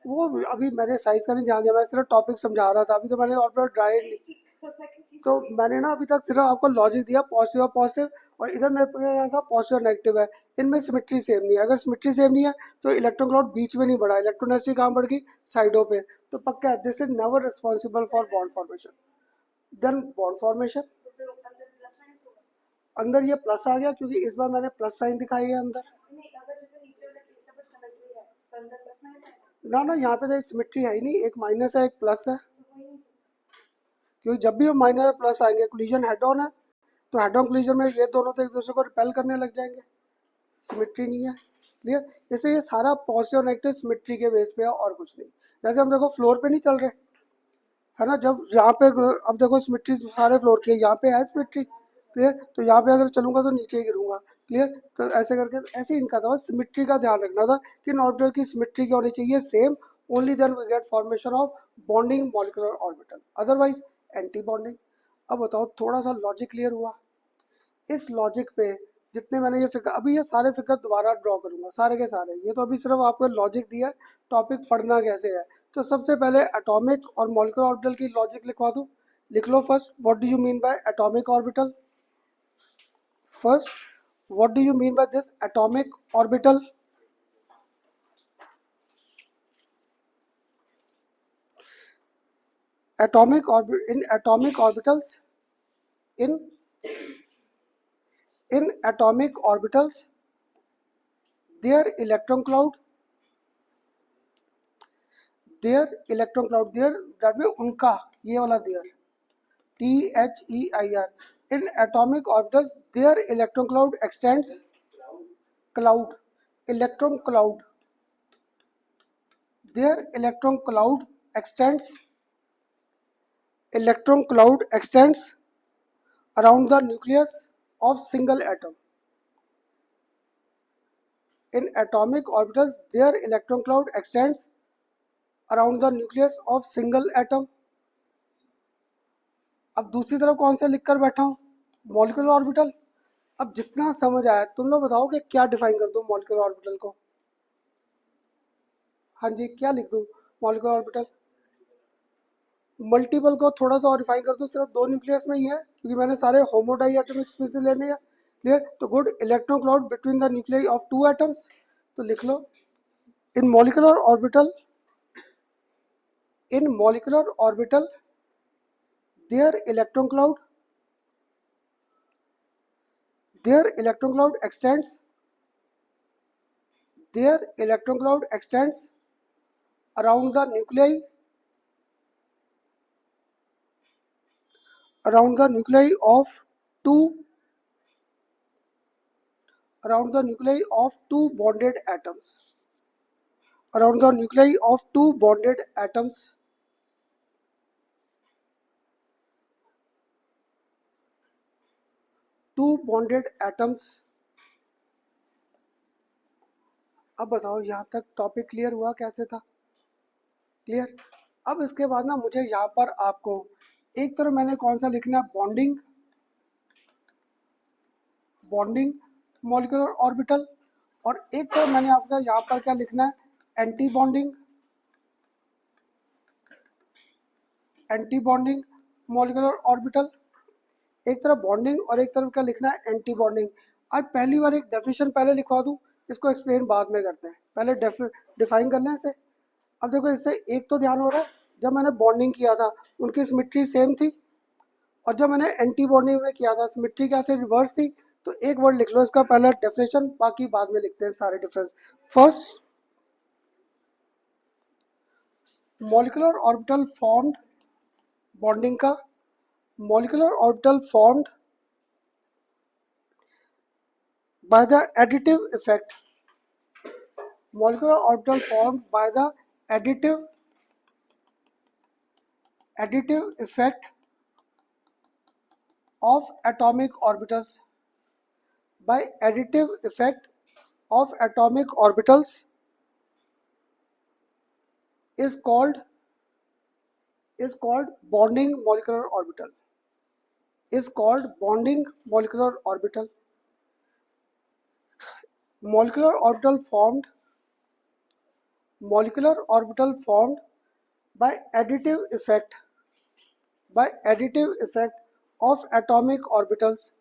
Speaker 1: वो अभी मैंने साइज का नहीं ध्यान दिया, मैं सिर्फ टॉपिक समझा रहा था। अभी तो मैंने और ड्राई नहीं, तो मैंने ना अभी तक सिर्फ आपको लॉजिक दिया पॉजिटिव और पॉजिटिव, और इधर मेरे पास था पॉजिटिव और नेगेटिव है। इनमें सिमेट्री सेम नहीं है। अगर सिमेट्री सेम नहीं है तो इलेक्ट्रॉन क्लाउड बीच में नहीं बढ़ा, इलेक्ट्रोनेसिटी कहाँ बढ़ गई, साइडों पे। तो पक्का है this is never responsible for bond formation. Then bond formation,
Speaker 2: तो फिर अंदर प्लस माइनस होगा।
Speaker 1: अंदर ये प्लस आ गया क्योंकि इस बार मैंने प्लस साइन दिखाई है अंदर।
Speaker 2: नहीं अगर जैसे नीचे वाला केस पर सिमेट्री है तो अंदर प्लस माइनस है
Speaker 1: ना ना, यहाँ पे तो सिमेट्री है ही नहीं, एक माइनस है एक प्लस है।
Speaker 2: तो वही नहीं सकता।
Speaker 1: क्योंकि जब भी हम माइनस और प्लस आएंगे, कोलिजन हेड ऑन है, तो हेड ऑन कोलिजन में ये दोनों तो एक दूसरे को रिपेल करने लग जाएंगे, सिमेट्री नहीं है। क्लियर। इससे ये सारा पॉजिटिव नेगेटिव सिमेट्री के बेस पे है और कुछ नहीं। जैसे हम देखो फ्लोर पे नहीं चल रहे है ना, जब यहाँ पे अब देखो सिमेट्री सारे फ्लोर की है, यहाँ पे है सिमेट्री, क्लियर। तो यहाँ पे अगर चलूंगा तो नीचे ही गिरूंगा, क्लियर। तो ऐसे करके ऐसे इनका था, बस सिमेट्री का ध्यान रखना था कि इन ऑर्बिटल की सिमेट्री क्या होनी चाहिए, same. Only then we get formation of bonding molecular orbital, otherwise anti bonding. अब बताओ थोड़ा सा लॉजिक क्लियर हुआ। इस लॉजिक पे जितने मैंने ये फिगर, अभी ये सारे फिगर दोबारा ड्रॉ करूंगा सारे के सारे, ये तो अभी सिर्फ आपको लॉजिक दिया है, टॉपिक पढ़ना कैसे है। तो सबसे पहले एटॉमिक और मॉलिक्यूलर ऑर्बिटल की लॉजिक लिखवा दूं। लिख लो first, what do you mean by atomic orbital. First, what do you mean by this atomic orbital. atomic orbit in atomic orbitals in atomic orbitals their electron cloud their that means उनका, ये वाला their, THEIR, in atomic orbitals their electron cloud extends cloud electron cloud their electron cloud extends around the nucleus of single atom. In atomic orbitals their electron cloud extends around the nucleus of single atom. अब दूसरी तरफ कौन सा लिख कर बैठा हूँ, molecular orbital. अब जितना समझ आया तुम लोग बताओ कि क्या डिफाइन कर दूं मॉलिक्यूलर ऑर्बिटल को। हाँ जी, क्या लिख दूं मॉलिक्यूलर ऑर्बिटल। मल्टीपल को थोड़ा सा और डिफाइन कर दूं, सिर्फ दो न्यूक्लियस में ही है क्योंकि मैंने सारे होमोडाइएटमिक स्पीशीज लेने हैं, क्लियर। तो good electron cloud between the nuclei of two atoms, तो लिख लो in molecular orbital their electron cloud extends around the nuclei of two bonded atoms, अब बताओ यहाँ तक टॉपिक क्लियर हुआ कैसे था, क्लियर। अब इसके बाद ना मुझे यहाँ पर आपको एक तरफ मैंने कौन सा लिखना है, बॉन्डिंग मॉलिक्यूलर ऑर्बिटल, और एक तरफ मैंने आपका यहाँ पर क्या लिखना है, एंटी बॉन्डिंग मॉलिक्यूलर ऑर्बिटल। एक तरफ बॉन्डिंग और एक तरफ क्या लिखना है, एंटी बॉन्डिंग। आज पहली बार एक डेफिनेशन पहले लिखवा दूं, इसको एक्सप्लेन बाद में करते हैं, पहले डिफाइन करना है इसे। अब देखो इससे एक तो ध्यान हो रहा है, जब मैंने बॉन्डिंग किया था उनकी सिमेट्री सेम थी, और जब मैंने एंटी बॉन्डिंग में किया था सिमेट्री क्या थी, रिवर्स थी। तो एक वर्ड लिख लो इसका पहला डेफिनेशन, बाकी बाद में लिखते हैं सारे difference. First, molecular orbital formed, bonding का molecular orbital formed by the additive effect, molecular orbital formed by the additive effect of atomic orbitals, by additive effect of atomic orbitals is called bonding molecular orbital, molecular orbital formed by additive effect of atomic orbitals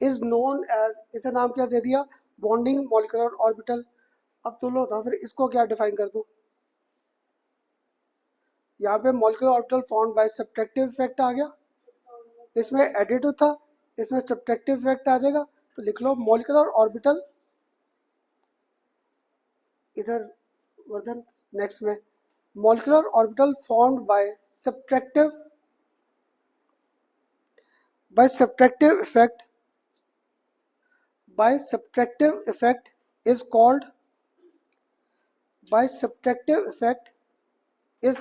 Speaker 1: is known as, इसे नाम क्या दे दिया, bonding molecular orbital. अब तो लो था फिर इसको क्या डिफाइन कर दूं, यहाँ पे molecular orbital formed by subtractive effect आ गया, इसमें एडिटिव था, इसमें सब्ट्रैक्टिव इफेक्ट आ जाएगा। तो लिख लो मॉलिक्यूलर ऑर्बिटल, इधर वर्धन नेक्स्ट में, molecular orbital formed by subtractive effect is called by subtractive effect is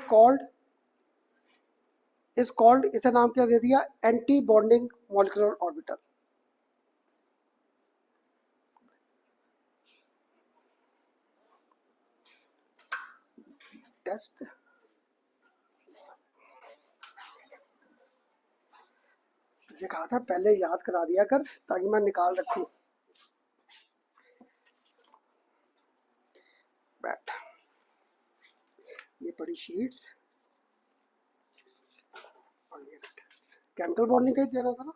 Speaker 1: called इसे नाम क्या दे दिया, anti bonding molecular orbital. Test तुझे कहा था पहले याद करा दिया कर ताकि मैं निकाल रखूं। बैठ, ये पड़ी शीट्स और ये टेस्ट। केमिकल बॉन्डिंग का ही देना था ना।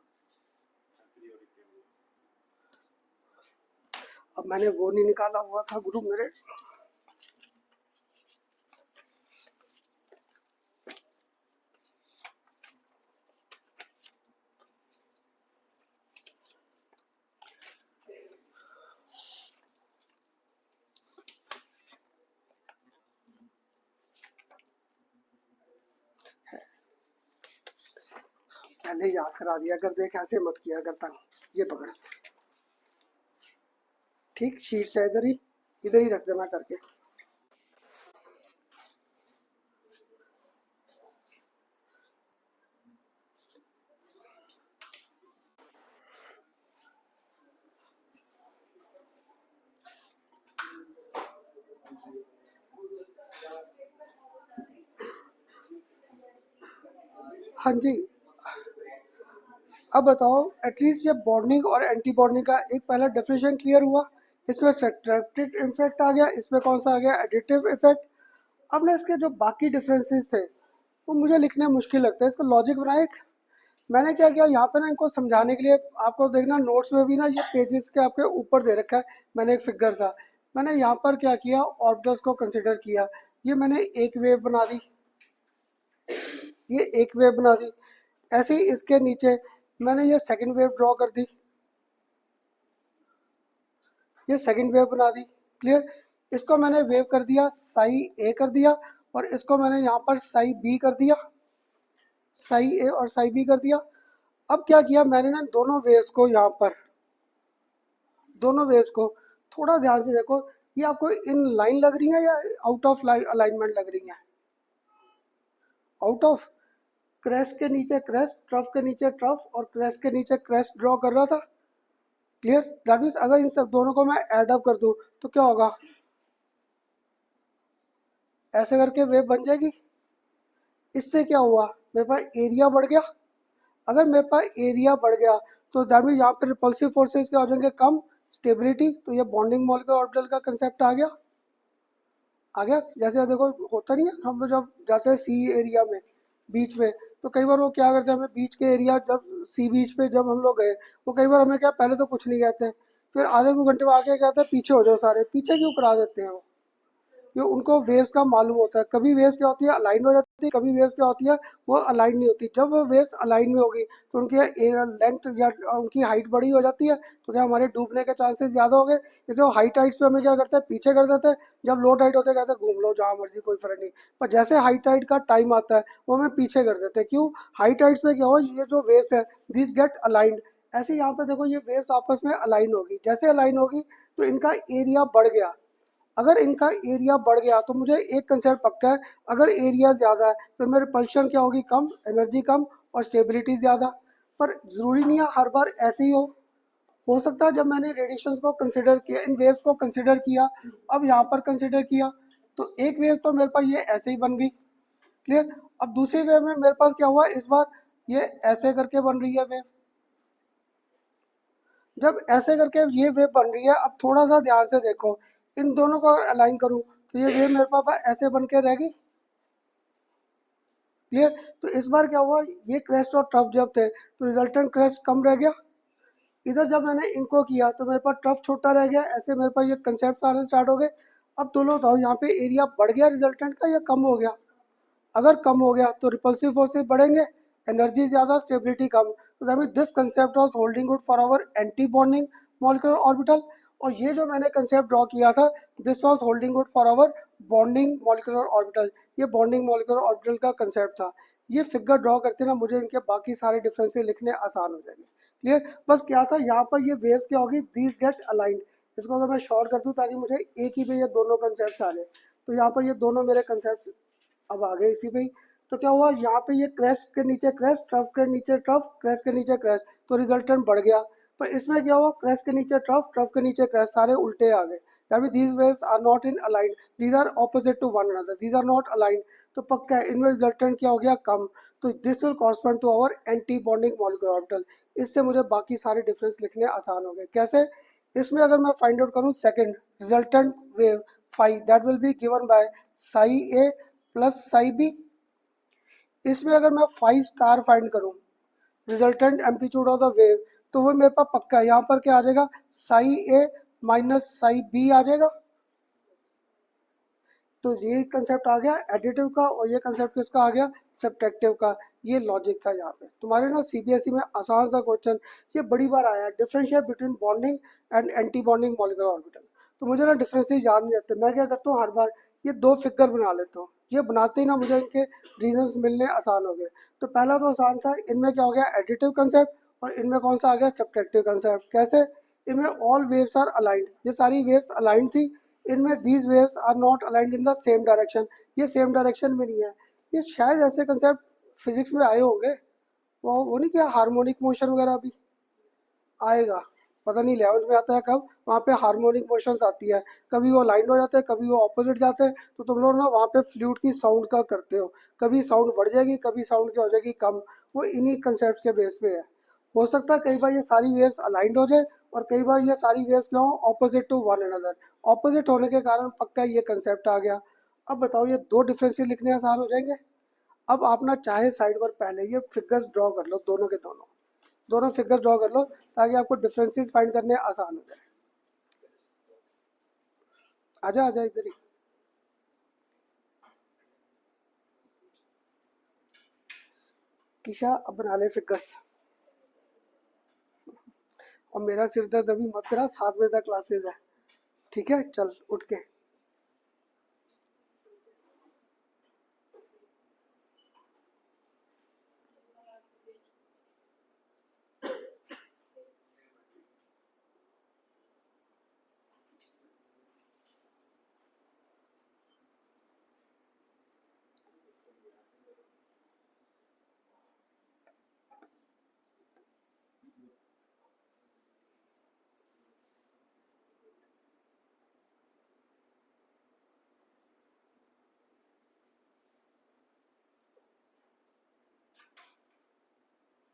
Speaker 1: अब मैंने वो नहीं निकाला हुआ था गुरु मेरे। पहले याद करा दिया कर, देख ऐसे मत किया करता। ये पकड़, ठीक, शीट से इधर ही रख देना करके। हाँ जी, अब बताओ एटलीस्ट ये बॉन्डिंग और एंटी बॉन्डिंग का एक पहला डेफिनेशन क्लियर हुआ। इसमें सब्ट्रैक्टिव इफेक्ट आ गया, इसमें कौन सा आ गया, एडिटिव इफेक्ट। अब ना इसके जो बाकी डिफरेंसेस थे वो मुझे लिखने मुश्किल लगता है, इसका लॉजिक बनाए। मैंने क्या किया यहाँ पे ना, इनको समझाने के लिए आपको देखना नोट्स में भी ना ये पेजेस के आपके ऊपर दे रखा है। मैंने एक फिगर सा, मैंने यहाँ पर क्या किया, ऑर्बिटल्स को कंसिडर किया। ये मैंने एक वेव बना दी, ये एक वेव बना दी। ऐसे ही इसके नीचे मैंने ये सेकंड वेव ड्रॉ कर दी, ये सेकंड वेव बना दी। क्लियर, इसको मैंने वेव कर दिया साई ए कर दिया, और इसको मैंने यहाँ पर साई बी कर दिया, साई ए और साई बी कर दिया। अब क्या किया मैंने ना, दोनों वेव्स को यहाँ पर, दोनों वेव्स को थोड़ा ध्यान से देखो, ये आपको इन लाइन लग रही है या आउट ऑफ अलाइनमेंट लग रही है, आउट ऑफ। क्रेस्ट के नीचे क्रेस्ट, ट्रफ के नीचे ट्रफ, और क्रेस्ट के नीचे क्रेस्ट ड्रॉ कर रहा था। क्लियर, दैट मीन्स अगर इन सब दोनों को मैं ऐड अप कर दूं तो क्या होगा, ऐसे करके वेव बन जाएगी। इससे क्या हुआ, मेरे पास एरिया बढ़ गया। अगर मेरे पास एरिया बढ़ गया तो दैट मीन्स यहाँ पे रिपल्सिव फोर्सेस क्या हो जाएंगे, कम, स्टेबिलिटी। तो ये बॉन्डिंग मॉलिक्यूलर ऑर्बिटल का कंसेप्ट आ गया, आ गया। जैसे देखो होता नहीं है, हम लोग जब जाते हैं सी एरिया में, बीच में, तो कई बार वो क्या करते हैं, हमें बीच के एरिया, जब सी बीच पे जब हम लोग गए, वो कई बार हमें क्या, पहले तो कुछ नहीं कहते, फिर आधे 2 घंटे में आके कहते हैं पीछे हो जाओ सारे। पीछे क्यों करा देते हैं वो, कि उनको वेव्स का मालूम होता है। कभी वेव्स क्या होती है, अलाइन हो जाती है, कभी वेव्स क्या होती है, वो अलाइन नहीं होती। जब वो वेव्स अलाइन में होगी तो उनकी लेंथ या उनकी हाइट बड़ी हो जाती है, तो क्या हमारे डूबने के चांसेस ज़्यादा हो गए। जैसे वो हाई टाइड्स पे हमें क्या करते हैं, पीछे कर देते हैं। जब लो टाइड होते हैं कहते हैं घूम लो जहाँ मर्जी, कोई फर्क नहीं। पर जैसे हाई टाइड का टाइम आता है वो हमें पीछे कर देते हैं। क्यों, हाई टाइड्स में क्या हो, ये जो वेव्स है दिस गेट अलाइंड। ऐसे यहाँ पे देखो ये वेव्स आपस में अलाइन होगी, जैसे अलाइन होगी तो इनका एरिया बढ़ गया। अगर इनका एरिया बढ़ गया तो मुझे एक कंसेप्ट पक्का है, अगर एरिया ज़्यादा है तो मेरी पल्शन क्या होगी, कम, एनर्जी कम और स्टेबिलिटी ज़्यादा। पर ज़रूरी नहीं है हर बार ऐसे ही हो सकता है जब मैंने रेडिएशंस को कंसिडर किया, इन वेव्स को कंसिडर किया, अब यहाँ पर कंसिडर किया, तो एक वेव तो मेरे पास ये ऐसे ही बन गई। क्लियर, अब दूसरी वेव में मेरे पास क्या हुआ, इस बार ये ऐसे करके बन रही है वेव। जब ऐसे करके ये वेव बन रही है, अब थोड़ा सा ध्यान से देखो, इन दोनों को अलाइन करूं तो ये वेव मेरे पास ऐसे बन के रहेगी। क्लियर, तो इस बार क्या हुआ, ये क्रेस्ट और ट्रफ जब थे तो रिजल्टेंट क्रेस्ट कम रह गया। इधर जब मैंने इनको किया तो मेरे पास ट्रफ छोटा रह गया। ऐसे मेरे पास ये कंसेप्ट आने स्टार्ट हो गए। अब दोनों बताओ, यहाँ पे एरिया बढ़ गया रिजल्टेंट का या कम हो गया। अगर कम हो गया तो रिपल्सिव फोर्सेस बढ़ेंगे, एनर्जी ज़्यादा, स्टेबिलिटी कम। तो that mean this concept was holding good for our anti bonding molecular orbital. और ये जो मैंने कंसेप्ट ड्रॉ किया था, this was holding good for our bonding molecular orbital. ये बॉन्डिंग मॉलिक्यूलर ऑर्बिटल का कंसेप्ट था। ये फिगर ड्रॉ करते ना मुझे इनके बाकी सारे डिफरेंसेस लिखने आसान हो जाएंगे। क्लियर, बस क्या था यहाँ पर, ये वेव्स क्या होगी, दीज गेट अलाइंड। इसको अगर मैं शॉर्ट कर दूँ ताकि मुझे एक ही पे ये दोनों कंसेप्ट आ जाए, तो यहाँ पर ये दोनों मेरे कंसेप्ट अब आ गए इसी पे ही। तो क्या हुआ, यहाँ पे ये क्रेस्ट के नीचे क्रेस्ट, ट्रफ के नीचे ट्रफ, क्रेस्ट के नीचे क्रेस्ट, तो रिजल्टेंट बढ़ गया। पर इसमें क्या हुआ, क्रेस्ट के नीचे ट्रफ, ट्रफ के नीचे क्रेस्ट, सारे उल्टे आ गए। These waves are not in aligned, these are opposite to one another, these are not aligned. तो पक्का है इनमें रिजल्टेंट क्या हो गया, कम। तो this will correspond to our anti bonding molecular orbital. इससे मुझे बाकी सारे डिफरेंस लिखने आसान हो गए। कैसे, इसमें अगर मैं फाइंड आउट करूँ second resultant wave phi, that will be given by psi A plus psi B. इसमें अगर मैं फाई स्टार फाइंड करूँ resultant amplitude of the wave, तो वो मेरे पास पक्का है, यहाँ पर क्या आ जाएगा, साई ए माइनस साई बी आ जाएगा। तो ये कंसेप्ट आ गया एडिटिव का, और ये कंसेप्ट किसका आ गया, सब्ट्रैक्टिव का। ये लॉजिक था यहाँ पे तुम्हारे ना सीबीएसई में आसान सा क्वेश्चन ये बड़ी बार आया है, differentiate between bonding and anti bonding molecular orbital. तो मुझे ना डिफरेंसेस याद नहीं रहते, मैं क्या करता हूँ हर बार ये दो फिगर बना लेता हूँ, ये बनाते ही ना मुझे इनके रीजंस मिलने आसान हो गए। तो पहला तो आसान था, इनमें क्या हो गया एडिटिव कंसेप्ट, और इनमें कौन सा आ गया सब्ट्रैक्टिव कंसेप्ट। कैसे, इनमें ऑल वेव्स आर अलाइंड, ये सारी वेव्स अलाइंड थी। इनमें these waves are not aligned in the same direction, ये सेम डायरेक्शन में नहीं है। ये शायद ऐसे कंसेप्ट फिजिक्स में आए होंगे, वो नहीं किया हार्मोनिक मोशन वगैरह भी आएगा, पता नहीं 11th में आता है कब, वहाँ पे हार्मोनिक मोशंस आती है, कभी वो लाइन हो जाते हैं कभी वो ऑपोजिट जाते हैं। तो तुम लोग ना वहाँ पे फ्लूइड की साउंड का करते हो, कभी साउंड बढ़ जाएगी कभी साउंड क्या हो जाएगी कम, वो इन्हीं कंसेप्ट के बेस पे है। हो सकता है कई बार ये सारी वेव्स अलाइंड हो जाए, और कई बार ये सारी वेव्स क्या हो opposite to one another, opposite होने के कारण पक्का ये कंसेप्ट आ गया। अब बताओ ये दो डिफरेंसेस लिखने आसान हो जाएंगे। अब आप ना चाहे साइड पर पहले ये फिगर्स ड्रॉ कर लो, दोनों के दोनों, दोनों फिगर्स ड्रॉ कर लो, ताकि आपको डिफरेंसेस फाइंड करने आसान हो जाए। आजा आजा इधर ही। किशा अब बना ले फिगर्स, और मेरा सिर दर्द अभी मत करा, 7 बजे तक क्लासेस है, ठीक है चल उठ के।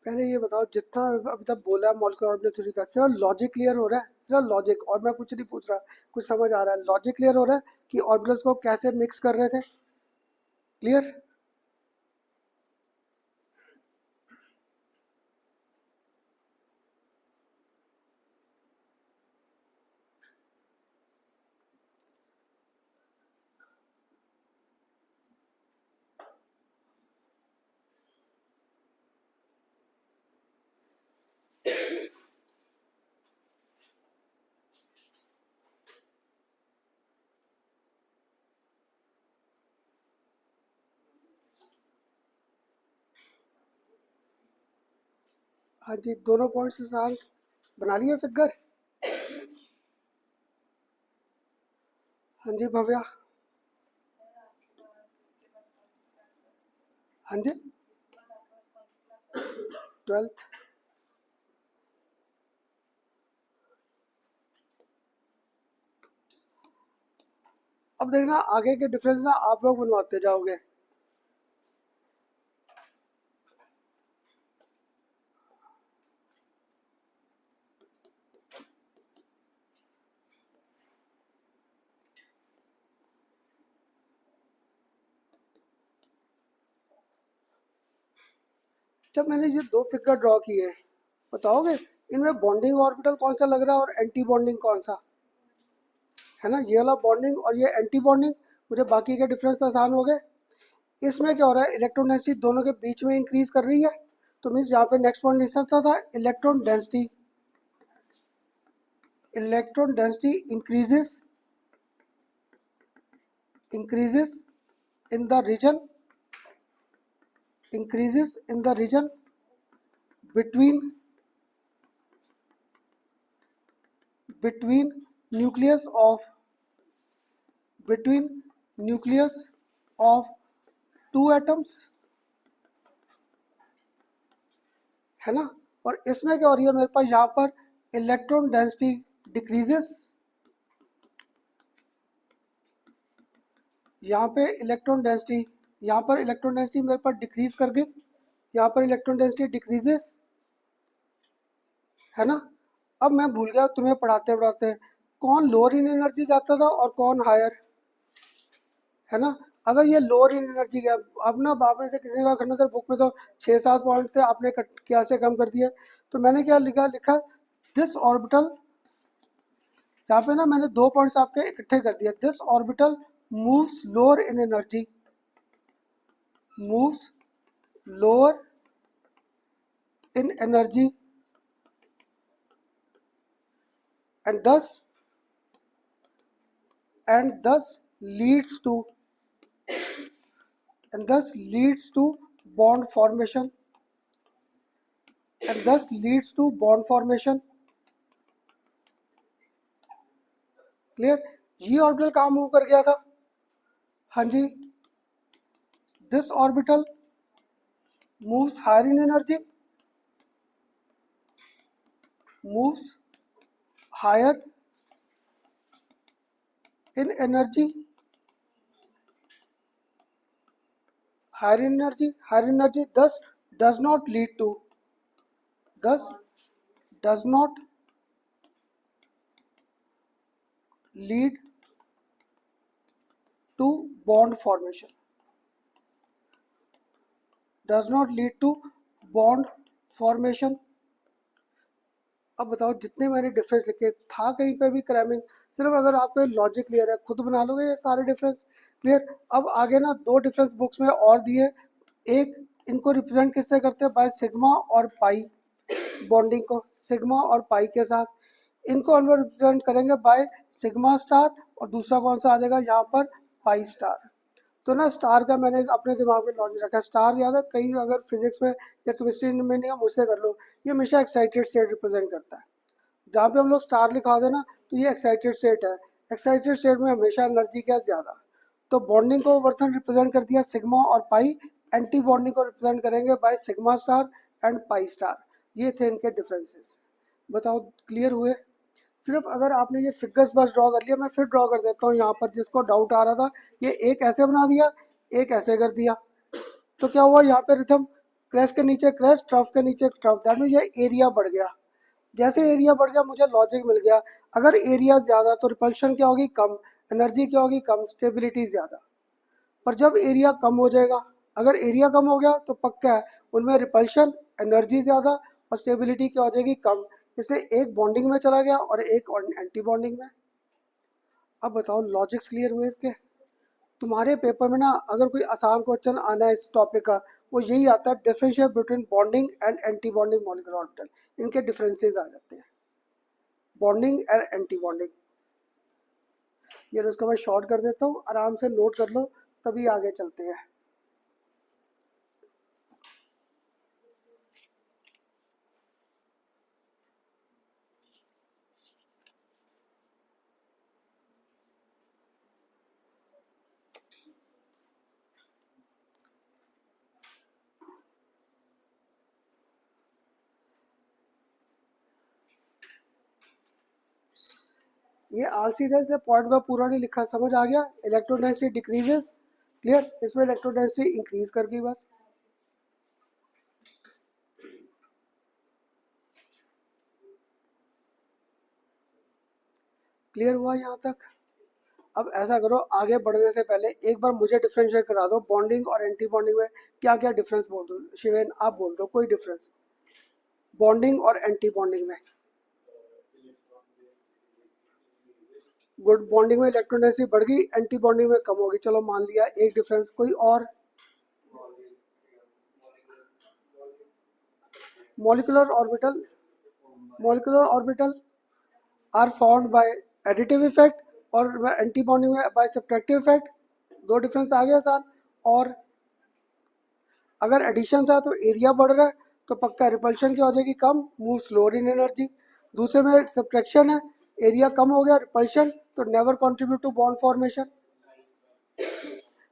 Speaker 1: पहले ये बताओ जितना अभी तक बोला मॉलिक्यूलर ऑर्बिटल थ्योरी का, सिर्फ लॉजिक क्लियर हो रहा है, सिर्फ लॉजिक, और मैं कुछ नहीं पूछ रहा, कुछ समझ आ रहा है, लॉजिक क्लियर हो रहा है कि ऑर्बिटल्स को कैसे मिक्स कर रहे थे, क्लियर। हाँ जी, दोनों पॉइंट्स के साथ बना लिए फिगर। हाँ जी भव्या। हाँ जी, 12th। अब देखना आगे के डिफरेंस ना आप लोग बनवाते जाओगे। जब मैंने ये दो फिगर ड्रॉ किए, बताओगे इनमें बॉन्डिंग ऑर्बिटल कौन सा लग रहा है और एंटी बॉन्डिंग कौन सा है, ना ये वाला बॉन्डिंग और ये एंटी बॉन्डिंग। मुझे बाकी के डिफरेंस आसान हो गए। इसमें क्या हो रहा है, इलेक्ट्रॉन डेंसिटी दोनों के बीच में इंक्रीज कर रही है। तो मीन्स यहाँ पे नेक्स्ट पॉइंट लिख सकता था electron density, electron density increases in the region, increases in the region between between nucleus of between nucleus of 2 atoms, है ना। और इसमें क्या हो रही है मेरे पास, यहाँ पर इलेक्ट्रॉन डेंसिटी डिक्रीजेस, यहाँ पे इलेक्ट्रॉन डेंसिटी, यहाँ पर इलेक्ट्रॉन डेंसिटी मेरे पास डिक्रीज कर गई, यहाँ पर इलेक्ट्रॉन डेंसिटी डिक्रीजेस, है ना। अब मैं भूल गया तुम्हें पढ़ाते पढ़ाते कौन लोअर इन एनर्जी जाता था और कौन हायर, है ना। अगर ये लोअर इन एनर्जी गया, अब ना आप में से किसी का करना था, बुक में तो 6-7 पॉइंट थे, आपने क्या से कम कर दिया। तो मैंने क्या लिखा दिस ऑर्बिटल, यहाँ पे ना मैंने 2 पॉइंट्स आपके इकट्ठे कर दिए। This orbital moves lower in energy, moves lower in energy and thus leads to bond formation, and thus leads to bond formation. Clear. जी ऑर्बिटल कहाँ मूव कर गया था, हाँ जी, this orbital moves higher in energy, moves higher in energy, higher energy thus does not lead to, thus does not lead to bond formation, does not lead to bond formation। अब बताओ जितने मैंने difference लिखे था कहीं पे भी cramming, सिर्फ अगर आपको लॉजिक क्लियर है खुद बना लोगे ये सारे डिफरेंस। क्लियर। अब आगे ना 2 डिफरेंस बुक्स में और दिए, एक इनको रिप्रेजेंट किससे करते हैं, बाय सिग्मा और पाई, बॉन्डिंग को सिग्मा और पाई के साथ, इनको हम लोग रिप्रेजेंट करेंगे बाय सिग्मा स्टार, और दूसरा कौन सा आ जाएगा यहाँ पर, पाई स्टार। तो ना स्टार का मैंने अपने दिमाग में लॉजिक रखा, स्टार याद है कहीं अगर फिजिक्स में या केमिस्ट्री में नहीं, मुझसे कर लो, ये हमेशा एक्साइटेड स्टेट रिप्रेजेंट करता है। जहाँ पे हम लोग स्टार लिखा देना तो ये एक्साइटेड स्टेट है, एक्साइटेड स्टेट में हमेशा एनर्जी क्या ज़्यादा। तो बॉन्डिंग को वर्तन रिप्रेजेंट कर दिया सिग्मा और पाई, एंटी बॉन्डिंग को रिप्रेजेंट करेंगे by sigma star and pi star. ये थे इनके डिफरेंसेस। बताओ क्लियर हुए। सिर्फ अगर आपने ये फिगर्स बस ड्रॉ कर लिया, मैं फिर ड्रॉ कर देता हूँ यहाँ पर, जिसको डाउट आ रहा था, ये एक ऐसे बना दिया, एक ऐसे कर दिया, तो क्या हुआ यहाँ पे रिथम, क्रैश के नीचे क्रैश, ट्रफ के नीचे ट्रफ, दैट मीन ये एरिया बढ़ गया। जैसे एरिया बढ़ गया मुझे लॉजिक मिल गया, अगर एरिया ज़्यादा तो रिपल्शन क्या होगी, कम, एनर्जी क्या होगी, कम, स्टेबिलिटी ज़्यादा। पर जब एरिया कम हो जाएगा, अगर एरिया कम हो गया तो पक्का है उनमें रिपल्शन, एनर्जी ज़्यादा और स्टेबिलिटी क्या हो जाएगी, कम। इसलिए एक बॉन्डिंग में चला गया और एक एंटी बॉन्डिंग में। अब बताओ लॉजिक्स क्लियर हुए इसके। तुम्हारे पेपर में ना अगर कोई आसान क्वेश्चन आना है इस टॉपिक का, वो यही आता है, differentiate between bonding and anti bonding molecular orbital, इनके डिफरेंसेस आ जाते हैं, बॉन्डिंग एंड एंटी बॉन्डिंग। ये उसको मैं शॉर्ट कर देता हूँ, आराम से नोट कर लो, तभी आगे चलते हैं। ये आलसी था, इसलिए पॉइंट का पूरा नहीं लिखा, समझ आ गया। इलेक्ट्रॉन डेंसिटी डिक्रीजेस, क्लियर, इसमें इलेक्ट्रॉन डेंसिटी इंक्रीज कर गई बस। क्लियर हुआ यहाँ तक। अब ऐसा करो, आगे बढ़ने से पहले एक बार मुझे डिफरेंशिएट करा दो, बॉन्डिंग और एंटी बॉन्डिंग में क्या क्या डिफरेंस बोल दो। शिवेन आप बोल दो कोई डिफरेंस बॉन्डिंग और एंटी बॉन्डिंग में। गुड, बॉन्डिंग में इलेक्ट्रॉन डेंसिटी बढ़ गई, एंटी बॉन्डिंग में कम होगी, चलो मान लिया एक डिफरेंस। कोई और, molecular orbital are formed by additive effect और एंटी बॉन्डिंग में बाय सब्ट्रैक्टिव इफेक्ट। 2 डिफरेंस आ गया आसान। और अगर एडिशन था तो एरिया बढ़ रहा है तो पक्का रिपल्शन क्या हो जाएगी, कम, मूव स्लोअर इन एनर्जी। दूसरे में सब्ट्रैक्शन है, एरिया कम हो गया, रिपल्शन, तो never contribute to bond formation.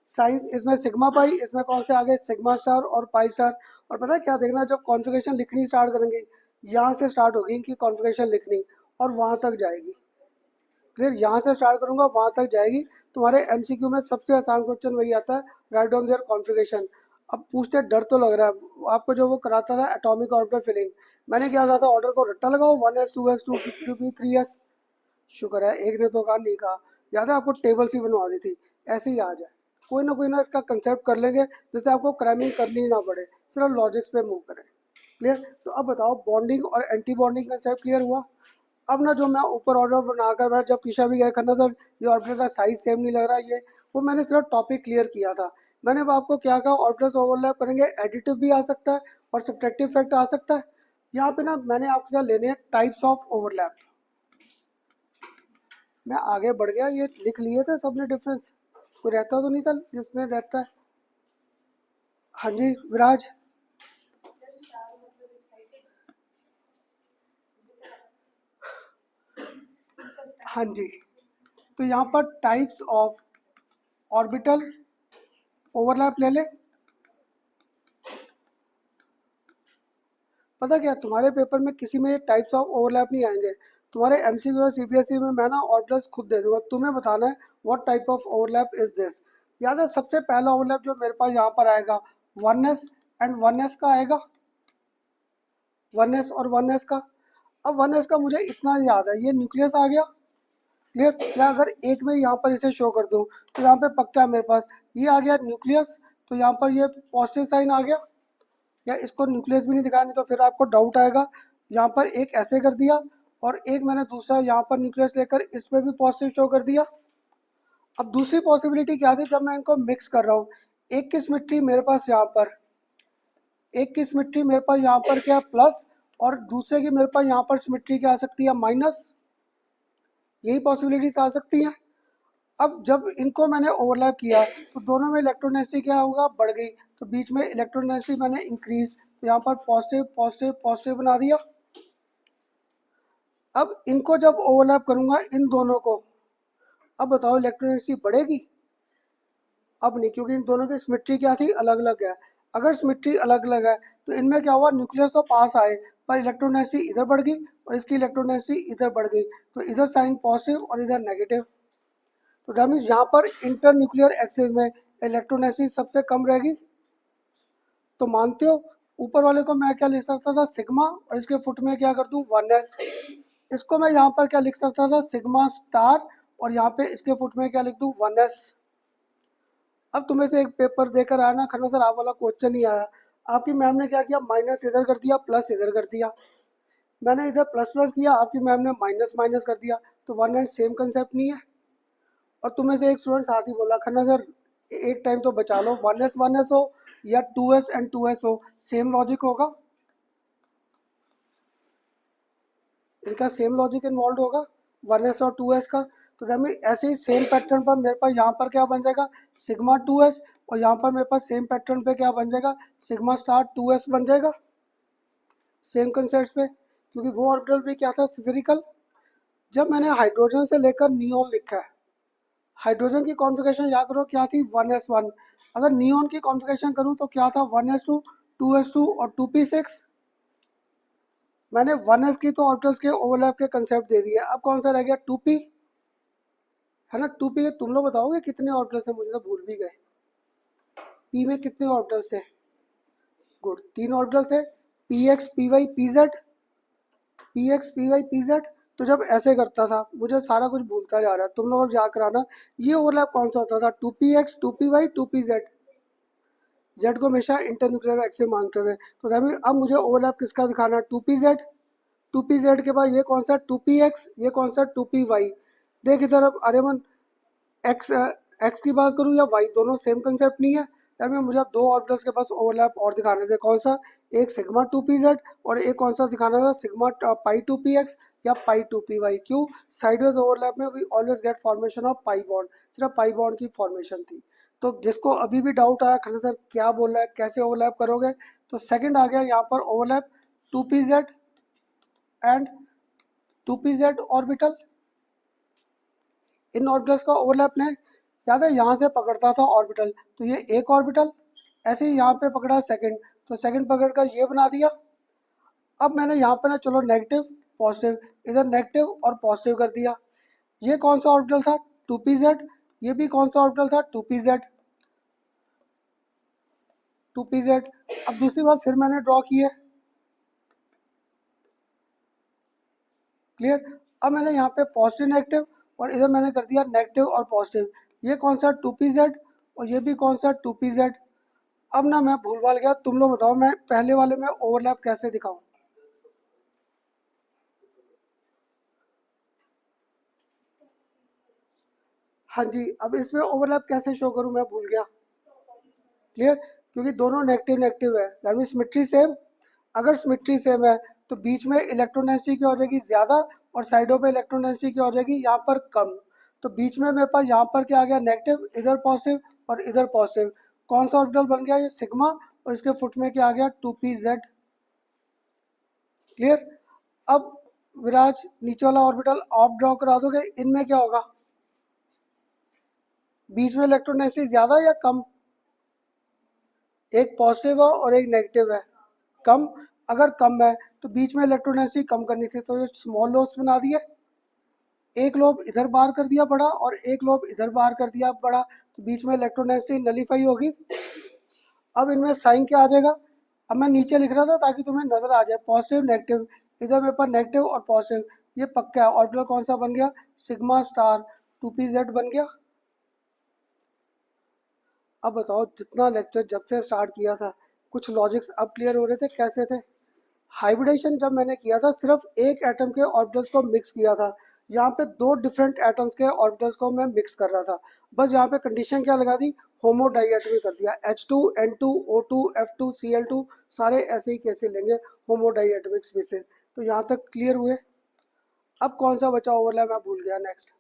Speaker 1: Science इसमें सिग्मा पाई, इसमें कौन से आगे सिग्मा स्टार और पाई स्टार। और पता है क्या देखना, जब कॉन्फ़िगरेशन लिखनी स्टार्ट करेंगे, यहाँ से स्टार्ट होगी इनकी कॉन्फ़िगरेशन लिखनी और वहाँ तक जाएगी। क्लियर, यहाँ से स्टार्ट करूँगा वहाँ तक जाएगी। तुम्हारे एमसीक्यू में सबसे आसान क्वेश्चन वही आता है, राइट डाउन देयर कॉन्फ़िगरेशन। अब पूछते डर तो लग रहा है आपको, जो वो कराता था एटॉमिक ऑर्बिटल फिलिंग, मैंने क्या कहा था, ऑर्डर को रट्टा लगाओ 1s 2s 2p 3s। शुक्र है एक ने तो कहा नहीं कहा, याद है आपको टेबल सी बनवा दी थी। ऐसे ही आ जाए, कोई ना इसका कंसेप्ट कर लेंगे जिससे आपको क्रैमिंग करनी ही ना पड़े, सिर्फ लॉजिक्स पे मूव करें। क्लियर, तो अब बताओ बॉन्डिंग और एंटी बॉन्डिंग कंसेप्ट क्लियर हुआ। अब ना जो मैं ऊपर ऑर्डर बनाकर बैठ, जब किशा भी गया करना सर ये ऑर्बिटल का साइज सेम नहीं लग रहा, ये वो मैंने सिर्फ टॉपिक क्लियर किया था। मैंने अब आपको क्या कहा, ऑर्बिटल्स ओवरलैप करेंगे, एडिटिव भी आ सकता है और सब्ट्रैक्टिव इफेक्ट आ सकता है। यहाँ पे ना मैंने आपके साथ लेने हैं टाइप्स ऑफ ओवरलैप। मैं आगे बढ़ गया, ये लिख लिए थे सबने डिफरेंस, कोई रहता तो नहीं था जिसमें रहता है। हाँ जी विराज।
Speaker 2: सर स्टार मतलब एक्साइटेड।
Speaker 1: हाँ जी, तो यहाँ पर टाइप्स ऑफ ऑर्बिटल ओवरलैप ले ले। पता क्या, तुम्हारे पेपर में किसी में टाइप्स ऑफ ओवरलैप नहीं आएंगे, तुम्हारे एमसीक्यू और सीबीएसई में मैं ना ऑर्बिटल्स खुद दे दूंगा, तुम्हें बताना है what type of overlap is this. याद है सबसे पहला ओवरलैप जो मेरे पास यहाँ पर आएगा, वनएस एंड वनएस का आएगा, वनएस और वनएस का। अब वनएस का मुझे इतना याद है, ये न्यूक्लियस आ गया। क्लियर, या अगर एक में यहाँ पर इसे शो कर दूँ तो यहाँ पे पक्का है मेरे पास, ये आ गया न्यूक्लियस, तो यहाँ पर ये पॉजिटिव साइन आ गया। या इसको न्यूक्लियस भी नहीं दिखाया, नहीं तो फिर आपको डाउट आएगा। यहाँ पर एक ऐसे कर दिया और एक मैंने दूसरा यहाँ पर न्यूक्लियस लेकर इस पर भी पॉजिटिव शो कर दिया। अब दूसरी पॉसिबिलिटी क्या थी, जब मैं इनको मिक्स कर रहा हूँ, एक की सिमेट्री मेरे पास यहाँ पर, एक की सिमेट्री मेरे पास यहाँ पर क्या प्लस, और दूसरे की मेरे पास यहाँ पर सिमेट्री क्या आ सकती है माइनस, यही पॉसिबिलिटीज आ सकती हैं। अब जब इनको मैंने ओवरलैप किया तो दोनों में इलेक्ट्रोनेसिटी क्या होगा, बढ़ गई, तो बीच में इलेक्ट्रोनेसिटी मैंने इंक्रीज, तो यहाँ पर पॉजिटिव पॉजिटिव पॉजिटिव बना दिया। अब इनको जब ओवरलैप करूंगा इन दोनों को, अब बताओ इलेक्ट्रोनेसिटी बढ़ेगी, अब नहीं, क्योंकि इन दोनों की सिमेट्री क्या थी, अलग अलग है। अगर सिमेट्री अलग अलग है तो इनमें क्या हुआ, न्यूक्लियस तो पास आए पर इलेक्ट्रोनेसिटी इधर बढ़ गई और इसकी इलेक्ट्रोनेसिटी इधर बढ़ गई, तो इधर साइन पॉजिटिव और इधर नेगेटिव। तो दैट मीन्स यहाँ पर इंटर न्यूक्लियर एक्सिस में इलेक्ट्रोनेसिटी सबसे कम रहेगी। तो मानते हो ऊपर वाले को मैं क्या लिख सकता था, सिग्मा, और इसके फुट में क्या कर दूं 1s। इसको मैं यहाँ पर क्या लिख सकता था, सिग्मा स्टार, और यहाँ पे इसके फुट में क्या लिख दूं 1s। अब तुम्हें से एक पेपर देकर आया ना खन्ना सर, आप वाला क्वेश्चन ही आया, आपकी मैम ने क्या किया, माइनस इधर कर दिया प्लस इधर कर दिया। मैंने इधर प्लस प्लस किया, आपकी मैम ने माइनस माइनस कर दिया, तो वन एंड सेम कंसेप्ट नहीं है। और तुम्हें से एक स्टूडेंट साथ ही बोला, खन्ना सर एक टाइम तो बचा लो, 1s हो या 2s एंड 2s हो, सेम लॉजिक होगा, इनका सेम लॉजिक इन्वॉल्व होगा 1s और 2s का। तो जब ऐसे ही सेम पैटर्न पर मेरे पास यहाँ पर क्या बन जाएगा, सिग्मा 2s, और यहाँ पर मेरे पास सेम पैटर्न पे क्या बन जाएगा, सिग्मा स्टार 2s बन जाएगा, सेम कंसेप्ट पे, क्योंकि वो ऑर्बिटल भी क्या था, स्फेरिकल। जब मैंने हाइड्रोजन से लेकर नियोन लिखा है, हाइड्रोजन की कॉन्फ़िगरेशन याद करो क्या थी, 1s1। अगर नियोन की कॉन्फ़िगरेशन करूँ तो क्या था, 1s2 2s2 और 2p6। मैंने 1s की तो ऑर्बिटल्स के ओवरलैप के कंसेप्ट दे दिए, अब कौन सा रह गया, 2p है ना। 2p तुम लोग बताओगे कितने ऑर्बिटल्स हैं, मुझे तो भूल भी गए, p में कितने ऑर्बिटल्स थे, गुड 3 ऑर्बिटल्स है, px py pz, px py pz। तो जब ऐसे करता था, मुझे सारा कुछ भूलता जा रहा है, तुम लोग अब याद कराना, ये ओवरलैप कौन सा होता था, 2px 2py 2pz, z को हमेशा इंटरन्यूक्लियर एक्सिस मानते थे। तो अब मुझे ओवरलैप किसका दिखाना है, 2pz, 2pz के बाद ये कौन सा 2px, ये कौन सा 2py। देख इधर, अब अरेमन एक्स एक्स की बात करूँ या वाई, दोनों सेम कंसेप्ट नहीं है, तभी मुझे अब 2 ऑर्बिटल्स के पास ओवरलैप और दिखाने थे, कौन सा, एक सिग्मा 2pz और एक कौन सा दिखाना था, सिग्मा पाई 2px या पाई 2py। क्यों, साइडवेज ओवरलैप में we always get formation of pi bond, सिर्फ पाई बॉन्ड की फॉर्मेशन थी। तो जिसको अभी भी डाउट आया खन्ना सर क्या बोल रहा है, कैसे ओवरलैप करोगे, तो सेकंड आ गया यहाँ पर overlap 2pz and 2pz orbital. In orbitals का ओवरलैप लें, याद है यहाँ से पकड़ता था ऑर्बिटल, तो ये एक ऑर्बिटल, ऐसे ही यहाँ पे पकड़ा सेकंड, तो सेकंड पकड़कर ये बना दिया। अब मैंने यहाँ पे ना चलो नेगेटिव पॉजिटिव, इधर नेगेटिव और पॉजिटिव कर दिया। ये कौन सा ऑर्बिटल था, 2pz, ये भी कौन सा ऑर्बिटल था, 2pz, 2pz। अब दूसरी बार फिर मैंने ड्रॉ की है, क्लियर। अब मैंने यहाँ पे पॉजिटिव नेगेटिव और इधर मैंने कर दिया नेगेटिव और पॉजिटिव। ये कौन सा 2pz और ये भी कौन सा 2pz। अब ना मैं भूल भाल गया, तुम लोग बताओ मैं पहले वाले में ओवरलैप कैसे दिखाऊं। हाँ जी, अब इसमें ओवरलैप कैसे शो करूं मैं भूल गया, क्लियर, क्योंकि दोनों नेगेटिव नेगेटिव है, दैट मीन सिमेट्री सेम। अगर सिमेट्री सेम है तो बीच में इलेक्ट्रॉन डेंसिटी क्या हो जाएगी ज़्यादा और साइडों पे इलेक्ट्रॉन डेंसिटी क्या हो जाएगी यहाँ पर कम। तो बीच में मेरे पास यहाँ पर क्या आ गया नेगेटिव, इधर पॉजिटिव और इधर पॉजिटिव। कौन सा ऑर्बिटल बन गया, ये सिग्मा, और इसके फुट में क्या आ गया 2pz, क्लियर। अब विराज नीचे वाला ऑर्बिटल आप ड्रॉ करा दोगे, इनमें क्या होगा, बीच में इलेक्ट्रॉन डेंसिटी ज़्यादा या कम, एक पॉजिटिव है और एक नेगेटिव है, कम। अगर कम है तो बीच में इलेक्ट्रॉन डेंसिटी कम करनी थी, तो ये स्मॉल लोब्स बना दिए, एक लोब इधर बाहर कर दिया बड़ा और एक लोब इधर बाहर कर दिया बड़ा, तो बीच में इलेक्ट्रॉन डेंसिटी नलीफाई होगी। अब इनमें साइन क्या आ जाएगा, अब मैं नीचे लिख रहा था ताकि तुम्हें नजर आ जाए, पॉजिटिव नेगेटिव, इधर मेरे पास नेगेटिव और पॉजिटिव, ये पक्का है। ऑर्बिटल कौन सा बन गया, सिग्मा स्टार 2pz बन गया। अब बताओ जितना लेक्चर जब से स्टार्ट किया था कुछ लॉजिक्स अब क्लियर हो रहे थे, कैसे थे। हाइब्रिडेशन जब मैंने किया था सिर्फ एक एटम के ऑर्बिटल्स को मिक्स किया था, यहाँ पे दो डिफरेंट एटम्स के ऑर्बिटल्स को मैं मिक्स कर रहा था, बस यहाँ पे कंडीशन क्या लगा दी, होमोडाइएटमिक कर दिया, H2 N2 O2 F2 Cl2 सारे ऐसे ही कैसे लेंगे होमोडाइएटमिक स्पीशीज। तो यहाँ तक क्लियर हुए। अब कौन सा बचा ओवरलैप मैं भूल गया, नेक्स्ट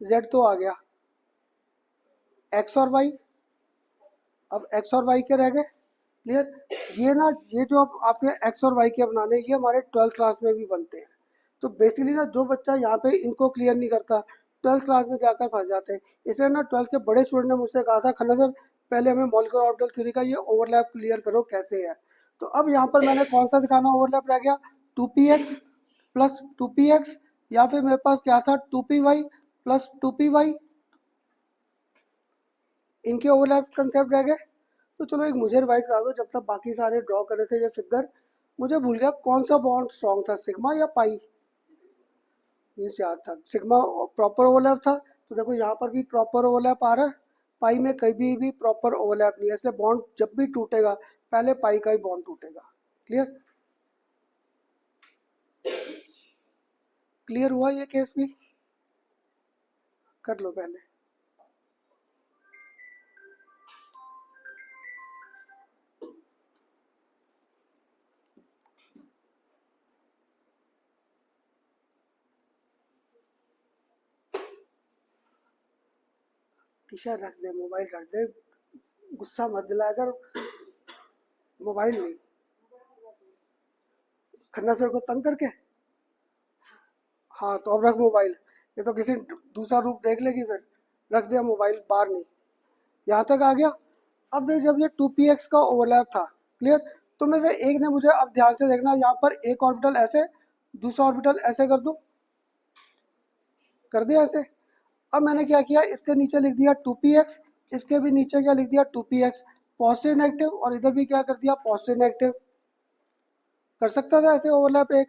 Speaker 1: Z तो आ गया, X और Y, अब X और Y के रह गए, क्लियर। ये ना ये जो अब आपके एक्स और वाई के बनाने, ये हमारे 12th क्लास में भी बनते हैं। तो बेसिकली ना जो बच्चा यहाँ पे इनको क्लियर नहीं करता 12th क्लास में जाकर फंस जाते हैं। इसलिए ना 12th के बड़े स्टूडेंट ने मुझसे कहा था खन्ना सर पहले हमें मॉलिक्यूलर ऑर्बिटल थ्योरी का ये ओवरलैप क्लियर करो कैसे है। तो अब यहाँ पर मैंने कौन सा दिखाना ओवरलैप रह गया, 2px प्लस 2px, या फिर मेरे पास क्या था 2py प्लस 2py, इनके ओवरलैप कंसेप्ट रह गए। तो चलो एक मुझे रिवाइज करा दो, जब तक बाकी सारे ड्रॉ कर रहे थे ये फिगर, मुझे भूल गया कौन सा बॉन्ड स्ट्रॉन्ग था, सिग्मा या पाई, मीन्स याद था सिग्मा प्रॉपर ओवरलैप था, तो देखो यहाँ पर भी प्रॉपर ओवरलैप आ रहा है, पाई में कभी भी प्रॉपर ओवरलैप नहीं है, इसलिए बॉन्ड जब भी टूटेगा पहले पाई का ही बॉन्ड टूटेगा। क्लियर, क्लियर हुआ ये केस भी, कर लो पहले। किशा रख दे, मोबाइल रख दे, गुस्सा मत दिलाया कर, मोबाइल नहीं, खन्ना सर को तंग करके। हाँ तो अब रख मोबाइल, ये तो किसी दूसरा रूप देख लेगी फिर, रख दिया मोबाइल, बाहर नहीं। यहाँ तक आ गया। अब देख जब ये 2px का ओवरलैप था, क्लियर, तो में से एक ने मुझे, अब ध्यान से देखना, यहाँ पर एक ऑर्बिटल ऐसे, दूसरा ऑर्बिटल ऐसे कर दूं, कर दिया ऐसे। अब मैंने क्या किया, इसके नीचे लिख दिया 2px, इसके भी नीचे क्या लिख दिया 2px, पॉजिटिव नेगेटिव, और इधर भी क्या कर दिया पॉजिटिव नेगेटिव। कर सकता था ऐसे ओवरलैप एक।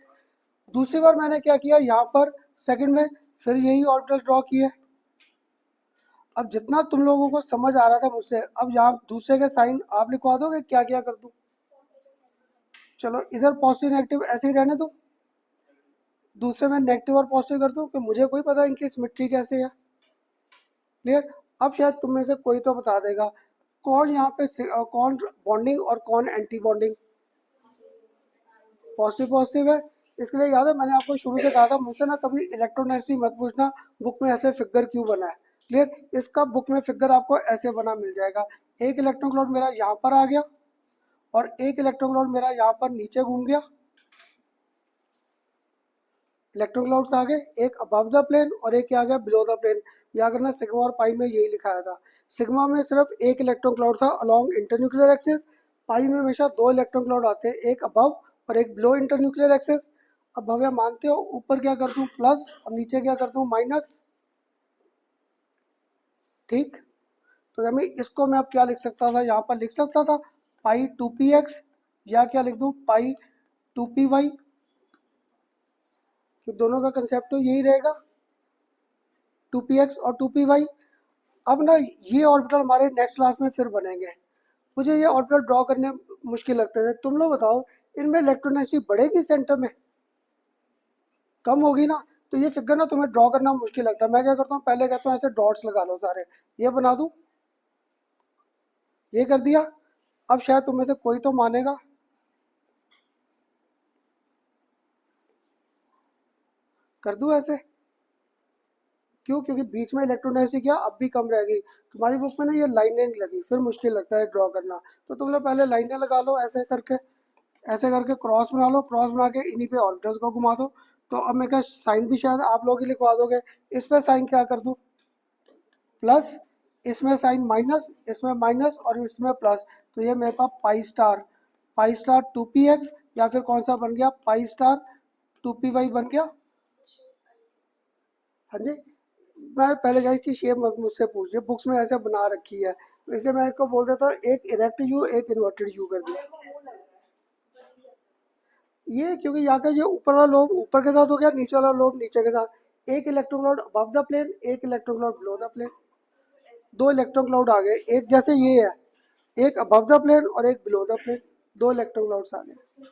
Speaker 1: दूसरी बार मैंने क्या किया, यहाँ पर सेकंड में फिर यही ऑर्बिटल ड्रॉ किए। अब जितना तुम लोगों को समझ आ रहा था मुझसे, अब यहाँ दूसरे के साइन आप लिखवा दोगे, क्या क्या कर दूं। चलो इधर पॉजिटिव नेगेटिव ऐसे ही रहने दो, दूसरे में नेगेटिव और पॉजिटिव कर दूं, कि मुझे कोई पता इनकी सिमेट्री कैसे है। क्लियर। अब शायद तुम में से कोई तो बता देगा कौन यहाँ पे कौन बॉन्डिंग और कौन एंटी बॉन्डिंग, पॉजिटिव पॉजिटिव है। इसके लिए याद है मैंने आपको शुरू से कहा था मुझसे ना कभी इलेक्ट्रॉन डेंसिटी मत पूछना बुक में ऐसे फिगर क्यों बना है, क्लियर। इसका बुक में फिगर आपको ऐसे बना मिल जाएगा, एक इलेक्ट्रॉन क्लाउड मेरा यहाँ पर आ गया और एक इलेक्ट्रॉन क्लाउड मेरा यहाँ पर नीचे घूम गया, इलेक्ट्रॉन क्लाउड्स आ गए, एक अबव द प्लेन और एक क्या आ गया बिलो द प्लेन। या करना सिग्मा और पाई में यही लिखाया था। सिग्मा में सिर्फ एक इलेक्ट्रॉन क्लाउड था अलोंग इंटरन्यूक्लियर एक्सिस, पाई में हमेशा दो इलेक्ट्रॉन क्लाउड आते हैं, एक अबव और एक बिलो इंटरन्यूक्लियर एक्सिस। अब भव्या मानते हो ऊपर क्या कर दूं प्लस और नीचे क्या कर दूं माइनस, ठीक। तो यानी इसको मैं अब क्या लिख सकता था, यहाँ पर लिख सकता था पाई 2px, या क्या लिख दूं पाई 2py, कि दोनों का कंसेप्ट तो यही रहेगा 2px और 2py। अब ना ये ऑर्बिटल हमारे नेक्स्ट क्लास में फिर बनेंगे। मुझे ये ऑर्बिटल ड्रॉ करने मुश्किल लगते थे। तुम लोग बताओ इनमें इलेक्ट्रोनेसिटी बढ़ेगी सेंटर में, कम होगी ना। तो ये फिगर ना तुम्हें ड्रॉ करना मुश्किल लगता है। मैं क्या करता हूँ पहले कहता हूँ ऐसे डॉट्स लगा लो सारे, ये बना दूँ, ये कर दिया। अब शायद तुम में से कोई तो मानेगा, कर दूँ ऐसे, क्यों? क्योंकि बीच में इलेक्ट्रोनेसिटी क्या अब भी कम रहेगी। तुम्हारी बुक में ना ये लाइनें नहीं लगी, फिर मुश्किल लगता है ड्रॉ करना। तो तुम लोग पहले लाइनें लगा लो ऐसे करके, ऐसे करके क्रॉस बना लो, क्रॉस बना के इन्हीं पे ऑर्बिटल्स को घुमा दो। तो अब मैं क्या साइन भी शायद आप लोग ही लिखवा दोगे। इस पे साइन क्या कर दूं प्लस, इसमें साइन माइनस, इसमें माइनस और इसमें प्लस। तो ये मेरे पास पाई स्टार 2px, या फिर कौन सा बन गया पाई स्टार 2py बन गया। हाँ जी, मैं पहले क्या की शेप मत मुझसे पूछिए, बुक्स में ऐसे बना रखी है। इसे मैं इसको बोल देता हूँ एक इरेक्ट यू एक इन्वर्टेड यू कर दिया। ये क्योंकि यहाँ का ये ऊपर वाला लोब ऊपर के साथ हो गया, नीचे वाला लोब नीचे के साथ। एक electron cloud above the plane, एक electron cloud below the plane, दो इलेक्ट्रॉन क्लाउड आ गए। एक जैसे ये है, एक अबव द प्लेन और एक बिलो द प्लेन, दो इलेक्ट्रॉन क्लाउड्स आ गए।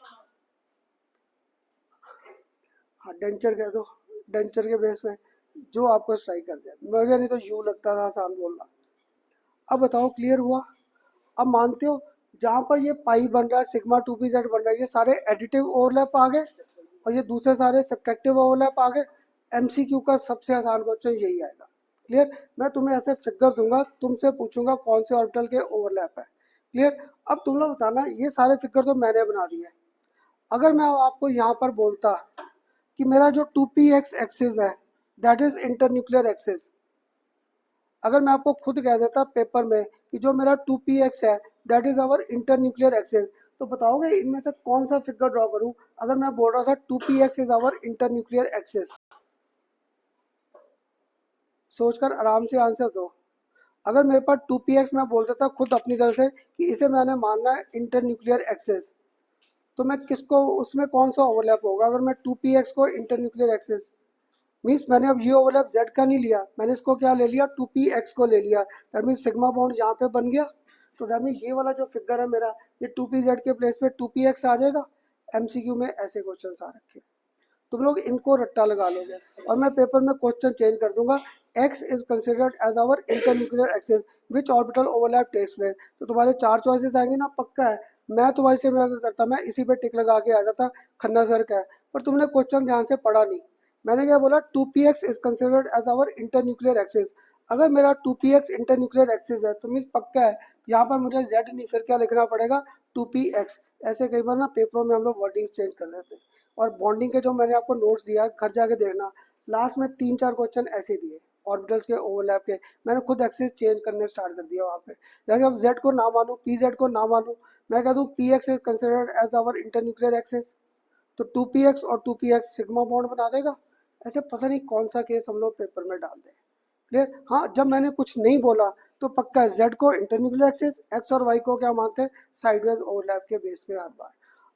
Speaker 1: हाँ डेंचर कह दो, डेंचर के बेस में जो आपको स्ट्राइक कर दे। मुझे नहीं तो यू लगता था आसान बोलना। अब बताओ क्लियर हुआ? अब मानते हो जहाँ पर ये पाई बन रहा है सिग्मा 2pz बन रहा है, ये सारे एडिटिव ओवरलैप आ गए और ये दूसरे सारे सब्ट्रैक्टिव ओवरलैप आ गए। एमसीक्यू का सबसे आसान क्वेश्चन यही आएगा। क्लियर? मैं तुम्हें ऐसे फिगर दूंगा, तुमसे पूछूंगा कौन से ऑर्बिटल के ओवरलैप है। क्लियर? अब तुम लोग बताना, ये सारे फिगर तो मैंने बना दिए। अगर मैं आपको यहाँ पर बोलता कि मेरा जो 2px एक्सिस है दैट इज इंटरन्यूक्लियर एक्सिस, अगर मैं आपको खुद कह देता पेपर में कि जो मेरा 2px है that is our internuclear axis, तो बताओगे इनमें से कौन सा फिगर ड्रॉ करूं? अगर मैं बोल रहा था 2px is our internuclear axis, सोचकर आराम से आंसर दो। अगर मेरे पास 2px मैं बोल देता खुद अपनी तरफ से कि इसे मैंने मानना है इंटरन्यूक्लियर एक्सिस, तो मैं किसको उसमें कौन सा ओवरलैप होगा? अगर मैं 2px को इंटरन्यूक्लियर एक्सिस मीन्स मैंने अब ये ओवरलैप z का नहीं लिया, मैंने इसको क्या ले लिया 2px को ले लिया। दैट मीन्स सिग्मा बॉन्ड यहाँ पे बन गया। तो दैट मीन्स ये वाला जो फिगर है मेरा, ये 2pz के प्लेस पे 2px आ जाएगा। एमसीक्यू में ऐसे क्वेश्चन आ रखे, तुम लोग इनको रट्टा लगा लोगे और मैं पेपर में क्वेश्चन चेंज कर दूंगा। x is considered as our internuclear axis which orbital overlap takes place. तो तुम्हारे चार चॉइसेस आएंगे ना, पक्का है। मैं तुम्हारे से मैं करता, मैं इसी पे टिक लगा के आ जाता खन्ना सर का है, पर तुमने क्वेश्चन ध्यान से पढ़ा नहीं। मैंने क्या बोला 2px is considered as our internuclear axis. अगर मेरा 2px इंटरन्यूक्लियर एक्सिस है तो मीन्स पक्का है यहाँ पर मुझे z नहीं फिर क्या लिखना पड़ेगा 2px। ऐसे कई बार ना पेपरों में हम लोग वर्डिंग्स चेंज कर लेते हैं। और बॉन्डिंग के जो मैंने आपको नोट्स दिया घर जाके देखना, लास्ट में 3-4 क्वेश्चन ऐसे दिए ऑर्बिटल्स के ओवरलैप के। मैंने खुद एक्सिस चेंज करने स्टार्ट कर दिया वहाँ पे। जैसे अब z को ना मानूँ, pz को ना मानूँ, मैं कह दूँ px is considered as our internuclear axis, तो 2px और 2px सिग्मा बॉन्ड बना देगा। ऐसे पता नहीं कौन सा केस हम लोग पेपर में डाल दें। क्लियर? हाँ, जब मैंने कुछ नहीं बोला तो पक्का z को इंटरन्यूक्लियर एक्सिस, x और y को क्या मानते हैं साइडवेज ओवरलैप के बेस पे हर बार।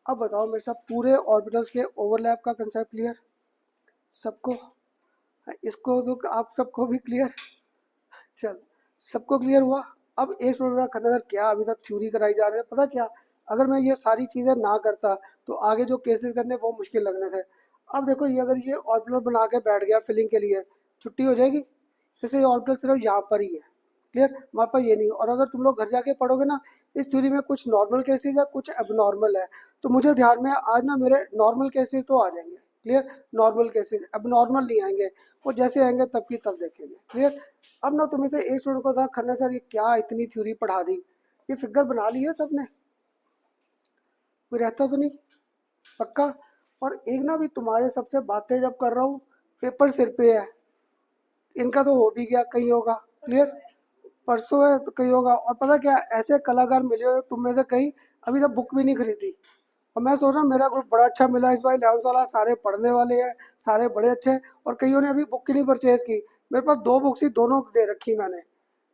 Speaker 1: अब बताओ मेरे साथ पूरे ऑर्बिटल्स के ओवरलैप का कंसेप्ट क्लियर सबको? इसको तो आप सबको भी क्लियर? चल, सबको क्लियर हुआ। अब एक स्टूडेंट का करना सर क्या अभी तक थ्योरी कराई जा रही है, पता क्या, अगर मैं ये सारी चीज़ें ना करता तो आगे जो केसेस करने वो मुश्किल लगने थे। अब देखो ये अगर ये ऑर्बिटल बना के बैठ गया फिलिंग के लिए, छुट्टी हो जाएगी। जैसे ये ऑर्बिटल सिर्फ यहाँ पर ही है। क्लियर? हमारे पास ये नहीं। और अगर तुम लोग घर जाके पढ़ोगे ना, इस थ्योरी में कुछ नॉर्मल केसेस है कुछ एबनॉर्मल है। तो मुझे ध्यान में आज ना मेरे नॉर्मल केसेस तो आ जाएंगे। क्लियर? नॉर्मल केसेस, एबनॉर्मल नहीं आएंगे। वो जैसे आएंगे तब की तब देखेंगे। क्लियर? अब ना तुम्हें से एक स्टूडेंट को था खन्ना सर ये क्या इतनी थ्योरी पढ़ा दी, ये फिगर बना ली है सबने? कोई रहता तो नहीं? पक्का? और एक ना भी तुम्हारे सबसे बातें जब कर रहा हूँ, पेपर सिर पे है, इनका तो हो भी गया, कहीं होगा क्लियर, परसों है तो कहीं होगा। और पता क्या, ऐसे कलाकार मिले हुए तुम में से कई अभी तक बुक भी नहीं खरीदी। और मैं सोच रहा हूँ मेरा ग्रुप बड़ा अच्छा मिला इस बार 11th वाला, सारे पढ़ने वाले हैं, सारे बड़े अच्छे हैं, और कईयों ने अभी बुक की नहीं परचेज की। मेरे पास 2 बुक्स ही दोनों दे रखी मैंने,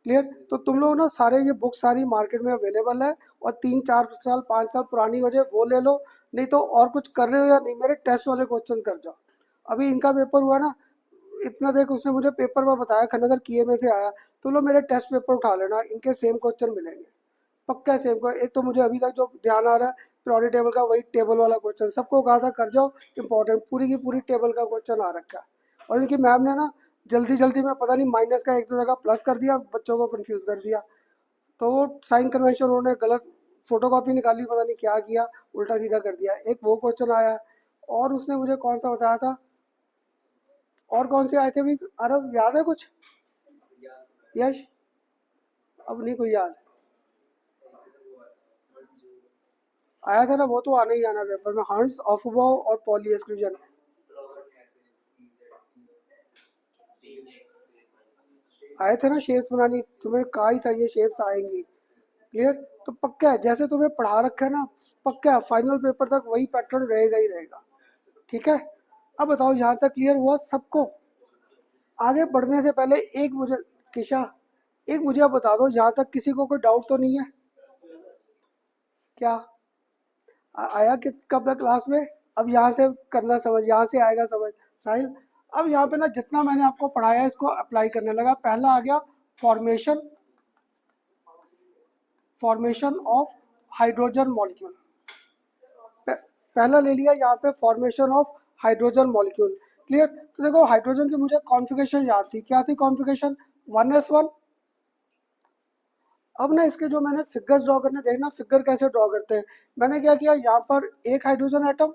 Speaker 1: क्लियर। तो तुम लोग ना सारे ये बुक सारी मार्केट में अवेलेबल है, और 3-4 साल 5 साल पुरानी हो जाए वो ले लो, नहीं तो और कुछ कर रहे हो या नहीं, मेरे टेस्ट वाले क्वेश्चन कर जाओ। अभी इनका पेपर हुआ ना, इतना देख उसने मुझे पेपर में बताया खन्ना सर किए में से आया, तो लो मेरे टेस्ट पेपर उठा लेना, इनके सेम क्वेश्चन मिलेंगे, पक्का है सेम को। एक तो मुझे अभी तक जो ध्यान आ रहा है पीरियोडिक टेबल का, वही टेबल वाला क्वेश्चन सबको कहा था कर जाओ, इंपॉर्टेंट पूरी की पूरी टेबल का क्वेश्चन आ रखा है। और इनकी मैम ने ना जल्दी जल्दी में पता नहीं माइनस का एक दो जगह प्लस कर दिया, बच्चों को कंफ्यूज कर दिया। तो वो साइन कन्वेंशन उन्होंने गलत फोटोकॉपी निकाली, पता नहीं क्या किया, उल्टा सीधा कर दिया, एक वो क्वेश्चन आया। और उसने मुझे कौन सा बताया था, और कौन से आए थे भी, अरब याद है कुछ, यश, अब नहीं कोई याद आया था ना, वो तो आना ही आना पेपर में, हंट्स ऑफबॉव और पॉली एक्सक्लूजन आए थे ना, शेप्स बनानी, तुम्हें कहा ही था ये शेप्स आएंगी, क्लियर। तो पक्का है जैसे तुम्हें पढ़ा रखा है ना, पक्का है फाइनल पेपर तक वही पैटर्न रहेगा ही रहेगा, ठीक है। अब बताओ यहाँ तक क्लियर हुआ सबको। आगे बढ़ने से पहले एक मुझे, किशा, एक मुझे अब बता दो, यहाँ तक किसी को कोई डाउट तो नहीं है क्या, आया कि कब तक क्लास में, अब यहाँ से करना समझ, यहाँ से आएगा समझ, साहिल। अब यहाँ पे ना जितना मैंने आपको पढ़ाया इसको अप्लाई करने लगा। पहला आ गया formation, formation of hydrogen molecule, पहला ले लिया यहाँ पे formation of hydrogen molecule, clear. तो देखो हाइड्रोजन की मुझे कॉन्फ़िगरेशन याद थी, क्या थी कॉन्फ़िगरेशन, 1s1। अब ना इसके जो मैंने फिगर्स ड्रॉ करने, देखना फिगर कैसे ड्रॉ करते हैं। मैंने क्या किया, यहाँ पर एक हाइड्रोजन एटम,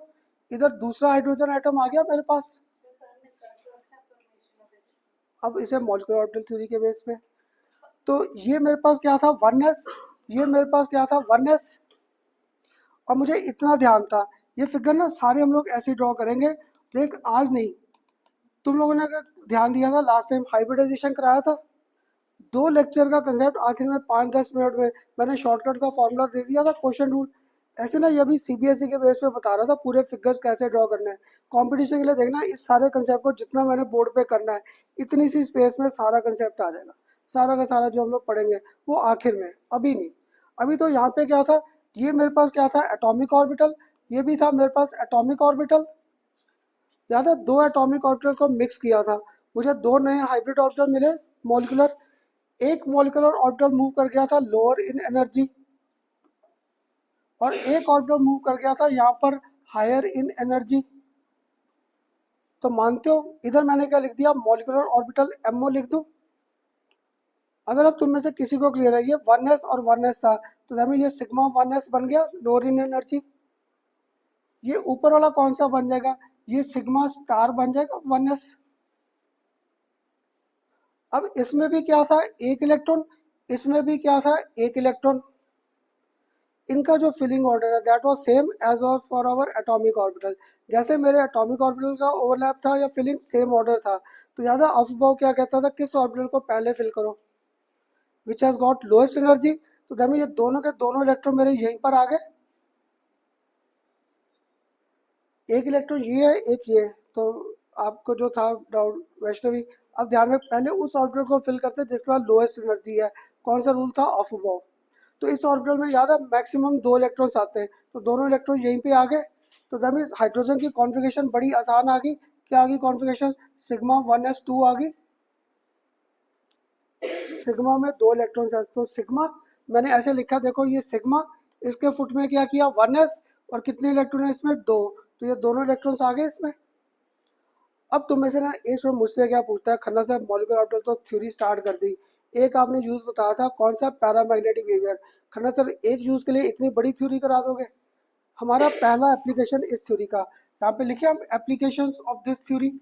Speaker 1: इधर दूसरा हाइड्रोजन एटम आ गया मेरे पास। अब इसे मॉलिक्यूलर ऑर्बिटल थ्योरी के बेस पे, तो ये मेरे पास क्या था 1s, ये मेरे पास क्या था 1s। और मुझे इतना ध्यान था, ये फिगर ना सारे हम लोग ऐसे ड्रॉ करेंगे, लेकिन आज नहीं। तुम लोगों ने अगर ध्यान दिया था लास्ट टाइम हाइब्रिडाइजेशन कराया था, 2 लेक्चर का कंसेप्ट आखिर में 5-10 मिनट में मैंने शॉर्टकट सा फॉर्मूला दे दिया था, क्वेश्चन रूल। ऐसे ना ये भी सीबीएसई के बेस पे बता रहा था पूरे फिगर्स कैसे ड्रॉ करना है। कंपटीशन के लिए देखना इस सारे कंसेप्ट को जितना मैंने बोर्ड पे करना है, इतनी सी स्पेस में सारा कंसेप्ट आ जाएगा, सारा का सारा जो हम लोग पढ़ेंगे वो आखिर में, अभी नहीं। अभी तो यहाँ पे क्या था, ये मेरे पास क्या था एटॉमिक ऑर्बिटल, ये भी था मेरे पास एटॉमिक ऑर्बिटल, याद है 2 एटॉमिक ऑर्बिटल को मिक्स किया था, मुझे 2 नए हाइब्रिड ऑर्बिटल मिले मॉलिक्यूलर। एक मॉलिक्यूलर ऑर्बिटल मूव कर गया था लोअर इन एनर्जी, और एक ऑर्बिटल मूव कर गया था यहाँ पर हायर इन एनर्जी। तो मानते हो इधर मैंने क्या लिख दिया, मॉलिक्यूलर ऑर्बिटल एमओ लिख दूं। अगर अब तुम में से किसी को क्लियर है, ये 1s और 1s था, तो हमें ये सिग्मा 1s बन गया लोअर इन एनर्जी। ये ऊपर वाला कौन सा बन जाएगा, ये सिग्मा स्टार बन जाएगा 1s। अब इसमें भी क्या था एक इलेक्ट्रॉन, इसमें भी क्या था एक इलेक्ट्रॉन। इनका जो फिलिंग ऑर्डर है that was same as was for our atomic orbital. जैसे मेरे एटॉमिक ऑर्बिटल का ओवरलैप था या फिलिंग सेम ऑर्डर था, तो याद है अफबाउ क्या कहता था, किस ऑर्बिटल को पहले फिल करो, which has got lowest energy. तो देखो ये दोनों के दोनों इलेक्ट्रॉन मेरे यहीं पर आ गए, एक इलेक्ट्रॉन ये है एक ये है। तो आपको जो था डाउट वैष्णवी, अब ध्यान में पहले उस ऑर्बिटल को फिल करते हैं जिसके पास लोएस्ट एनर्जी है, कौन सा रूल था अफबाउ। तो इस ऑर्बिटल में याद है मैक्सिमम 2 इलेक्ट्रॉन्स आते हैं, तो दोनों इलेक्ट्रॉन यहीं पे आ गए। तो दैट मीन्स हाइड्रोजन की कॉन्फ़िगरेशन बड़ी आसान आ गई, क्या आ गई कॉन्फ़िगरेशन, सिग्मा 1s2 आ गई। सिग्मा में 2 इलेक्ट्रॉन्स है, तो सिग्मा मैंने ऐसे लिखा, देखो ये सिग्मा, इसके फुट में क्या किया 1s, और कितने इलेक्ट्रॉन है इसमें 2, तो ये दोनों इलेक्ट्रॉन्स आ गए इसमें। अब तुम में से ना एक स्टूडेंट मुझसे क्या पूछता है, खन्ना साहब मॉलिक्यूलर ऑर्बिटल तो थ्योरी स्टार्ट कर दी, एक आपने यूज बताया था कौन सा पैरामैग्नेटिक बिहेवियर, खन्ना सर एक यूज के लिए इतनी बड़ी थ्योरी करा दोगे। हमारा पहला एप्लीकेशन इस थ्योरी का, यहाँ पे लिखे हम applications of this theory,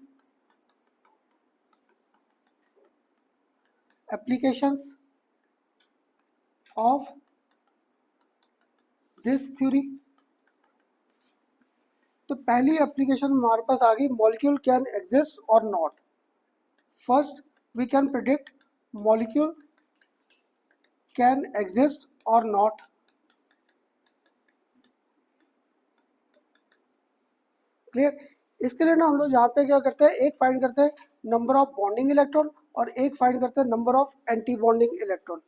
Speaker 1: applications of this theory. तो पहली एप्लीकेशन हमारे पास आ गई, मॉलिक्यूल कैन एग्जिस्ट और not. First we can predict molecule can exist और नॉट. क्लियर. इसके लिए ना हम लोग यहाँ पे क्या करते हैं, एक फाइंड करते हैं नंबर ऑफ बॉन्डिंग इलेक्ट्रॉन और एक फाइंड करते हैं number of anti bonding electron.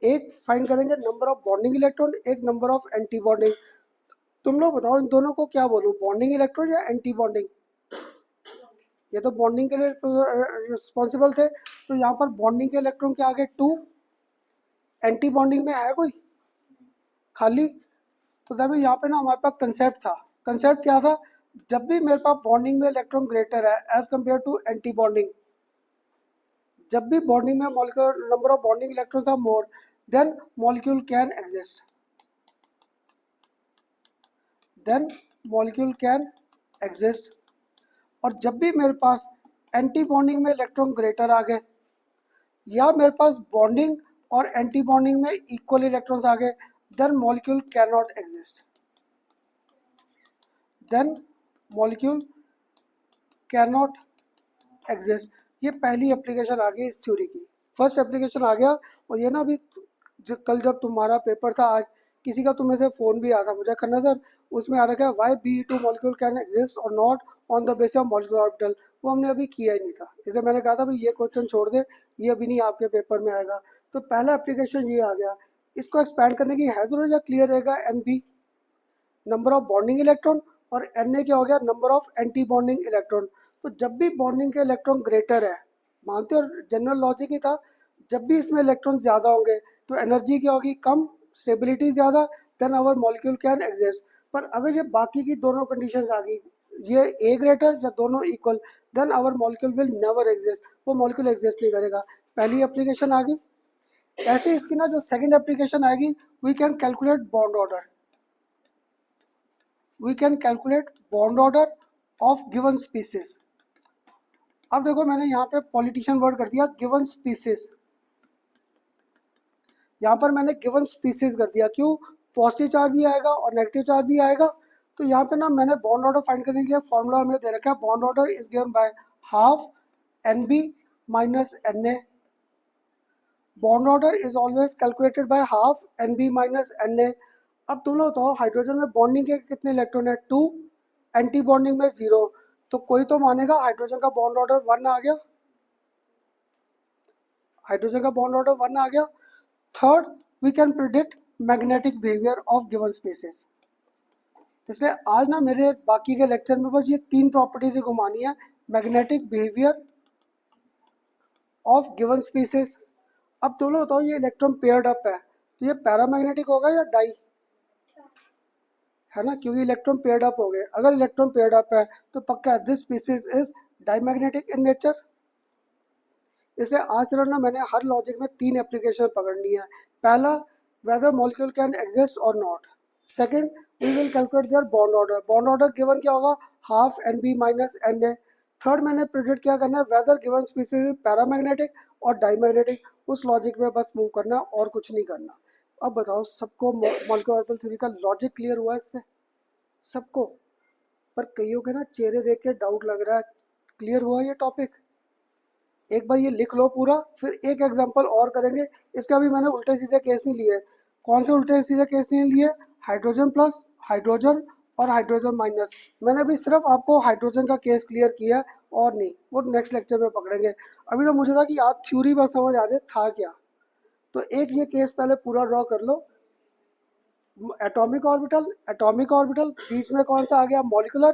Speaker 1: एक फाइंड करेंगे नंबर ऑफ बॉन्डिंग इलेक्ट्रॉन, एक नंबर ऑफ एंटी बॉन्डिंग. तुम लोग बताओ इन दोनों को क्या बोलूं, बॉन्डिंग इलेक्ट्रॉन या एंटी बॉन्डिंग. ये तो बॉन्डिंग के लिए रिस्पॉन्सिबल थे, तो यहाँ पर बॉन्डिंग के इलेक्ट्रॉन के आगे 2, एंटी बॉन्डिंग में है कोई खाली. तो तभी यहाँ पे ना हमारे पास कंसेप्ट था. कंसेप्ट क्या था, जब भी मेरे पास बॉन्डिंग में इलेक्ट्रॉन ग्रेटर है as compare to anti bonding, जब भी बॉन्डिंग में molecular number of bonding electrons are more, then molecule can exist. Then molecule can exist. और जब भी मेरे पास एंटी बॉन्डिंग में इलेक्ट्रॉन ग्रेटर आ गए, या मेरे पास बॉन्डिंग और एंटी बॉन्डिंग में इक्वल इलेक्ट्रॉन्स आ गए, then molecule can not exist. Then molecule can not exist. ये पहली एप्लीकेशन आ गई इस थ्योरी की. फर्स्ट एप्लीकेशन आ गया. और ये ना अभी कल जब तुम्हारा पेपर था, आज किसी का तुम्हें से फ़ोन भी आया था मुझे, खन्ना सर उसमें आ रखा है why Be2 molecule can exist और not on the basis of molecular orbital. वो हमने अभी किया ही नहीं था, इसे मैंने कहा था भाई ये क्वेश्चन छोड़ दे, ये अभी नहीं आपके पेपर में आएगा. तो पहला एप्लीकेशन ये आ गया. इसको एक्सपैंड करने की है जरूर, या क्लियर रहेगा. NB number of bonding electron और Na क्या हो गया, number of anti bonding electron. तो जब भी बॉन्डिंग के इलेक्ट्रॉन ग्रेटर है, मानते हो जनरल लॉजिक ही था, जब भी इसमें इलेक्ट्रॉन ज़्यादा होंगे तो एनर्जी क्या होगी, कम, स्टेबिलिटी ज़्यादा, then our molecule can exist. पर अगर ये बाकी की दोनों कंडीशंस आ गई, ये ए ग्रेटर या दोनों equal, then our molecule will never exist. वो मॉलिक्यूल एग्जिस्ट नहीं करेगा. पहली एप्लीकेशन आ गई. ऐसे इसकी ना जो सेकंड एप्लीकेशन आएगी, we can calculate bond order. We can calculate bond order of given species. अब देखो मैंने यहाँ पे पॉलिटिशियन वर्ड कर दिया गिवन स्पीसीज. यहाँ पर मैंने गिवन स्पीसीज कर दिया. क्यों, पॉजिटिव चार्ज भी आएगा और नेगेटिव चार्ज भी आएगा. तो यहाँ पे ना मैंने बॉन्ड ऑर्डर फाइंड करने के लिए फॉर्मूला हमें दे रखा है, bond order is given by half NB minus Na. Bond order is always calculated by half NB minus Na. अब तुम लोग बताओ, हाइड्रोजन में बॉन्डिंग के कितने इलेक्ट्रॉन है, 2, एंटी बॉन्डिंग में 0. तो कोई तो मानेगा हाइड्रोजन का बॉन्ड ऑर्डर 1 आ गया. हाइड्रोजन का बॉन्ड ऑर्डर 1 आ गया. Third, we can predict magnetic behaviour of given species. इसलिए आज ना मेरे बाकी के लेक्चर में बस ये 3 प्रॉपर्टीज ही घुमानी है. Magnetic behaviour of given species. अब तुम लोग बताओ, ये इलेक्ट्रॉन पेयर्ड अप है, तो ये पैरामैग्नेटिक होगा या डाई, है ना, क्योंकि इलेक्ट्रॉन पेयर्ड अप हो गए. अगर इलेक्ट्रॉन पेयर्ड अप है तो पक्का this species is diamagnetic in nature. इसलिए आज से ना मैंने हर लॉजिक में 3 एप्लीकेशन पकड़नी है. पहला, वेदर मॉलिक्यूल कैन एग्जिस्ट और not. Second, we will calculate their bond order. Bond order given क्या होगा, half NB minus Na. Third, मैंने प्रिडिक्ट क्या करना है, whether given species is paramagnetic और डाईमैग्नेटिक. उस लॉजिक में बस मूव करना और कुछ नहीं करना. अब बताओ सबको मॉलिक्यूलर ऑर्बिटल थ्योरी का लॉजिक क्लियर हुआ इससे सबको. पर कईयों के ना चेहरे देख के डाउट लग रहा है. क्लियर हुआ ये टॉपिक? एक बार ये लिख लो पूरा, फिर एक एग्जांपल और करेंगे. इसका भी मैंने उल्टे सीधे केस नहीं लिए. कौन से उल्टे सीधे केस नहीं लिए, हाइड्रोजन प्लस, हाइड्रोजन और हाइड्रोजन माइनस. मैंने अभी सिर्फ आपको हाइड्रोजन का केस क्लियर किया और नहीं, वो नेक्स्ट लेक्चर में पकड़ेंगे. अभी तो मुझे था कि आप थ्योरी बस समझ आ जाए था क्या. तो एक ये केस पहले पूरा ड्रॉ कर लो. एटॉमिक ऑर्बिटल, एटॉमिक ऑर्बिटल बीच में कौन सा आ गया, मॉलिक्यूलर.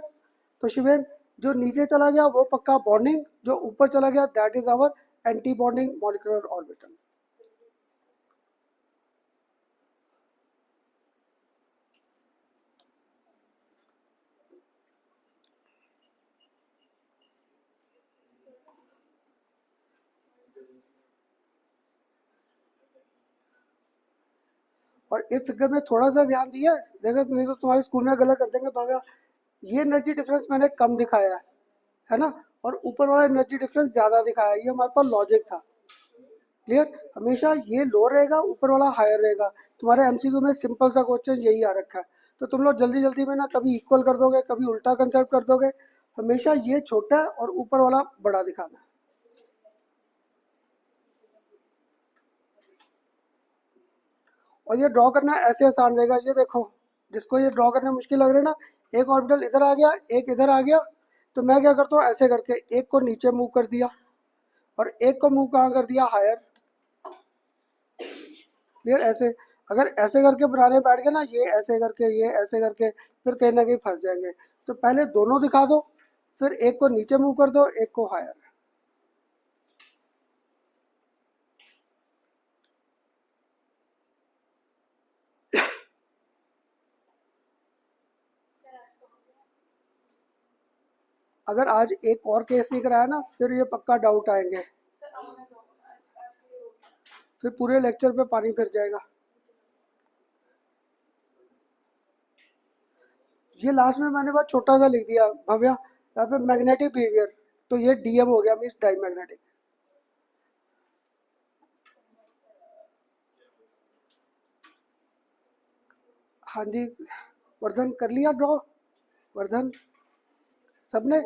Speaker 1: तो शिवेन, जो नीचे चला गया वो पक्का बॉन्डिंग, जो ऊपर चला गया that is our anti bonding molecular orbital. और इस फिगर में थोड़ा सा ध्यान दिया देखो, नहीं तो तुम्हारे स्कूल में गलत कर देंगे भागा. ये एनर्जी डिफरेंस मैंने कम दिखाया है ना, और ऊपर वाला एनर्जी डिफरेंस ज्यादा दिखाया है. ये हमारे पास लॉजिक था. क्लियर. हमेशा ये लो रहेगा, ऊपर वाला हायर रहेगा. तुम्हारे MCQ में सिंपल सा क्वेश्चन यही आ रखा है. तो तुम लोग जल्दी जल्दी में ना कभी इक्वल कर दोगे, कभी उल्टा कंसेप्ट कर दोगे। हमेशा ये छोटा है और ऊपर वाला बड़ा दिखाना है। और ये ड्रॉ करना ऐसे आसान रहेगा, ये देखो, जिसको ये ड्रॉ करना मुश्किल लग रहा है ना, एक ऑर्बिटल इधर आ गया, एक इधर आ गया, तो मैं क्या करता हूँ, ऐसे करके एक को नीचे मूव कर दिया और एक को मूव कहाँ कर दिया, हायर। क्लियर? ऐसे अगर ऐसे करके बनाने बैठ गए ना, ये ऐसे करके, ये ऐसे करके, फिर कहीं ना कहीं फंस जाएंगे। तो पहले दोनों दिखा दो, फिर एक को नीचे मूव कर दो, एक को हायर। अगर आज एक और केस नहीं कराया ना, फिर ये पक्का डाउट आएंगे,
Speaker 2: सर आने दो, आज के लिए हो गया।
Speaker 1: फिर पूरे लेक्चर पे पानी फिर जाएगा। ये लास्ट में मैंने बहुत छोटा सा लिख दिया भव्या, यहाँ पे मैग्नेटिक बिहेवियर, तो ये डीएम हो गया, मीन्स डाई मैग्नेटिक। हाँ जी, वर्धन कर लिया ड्रॉ? वर्धन सबने?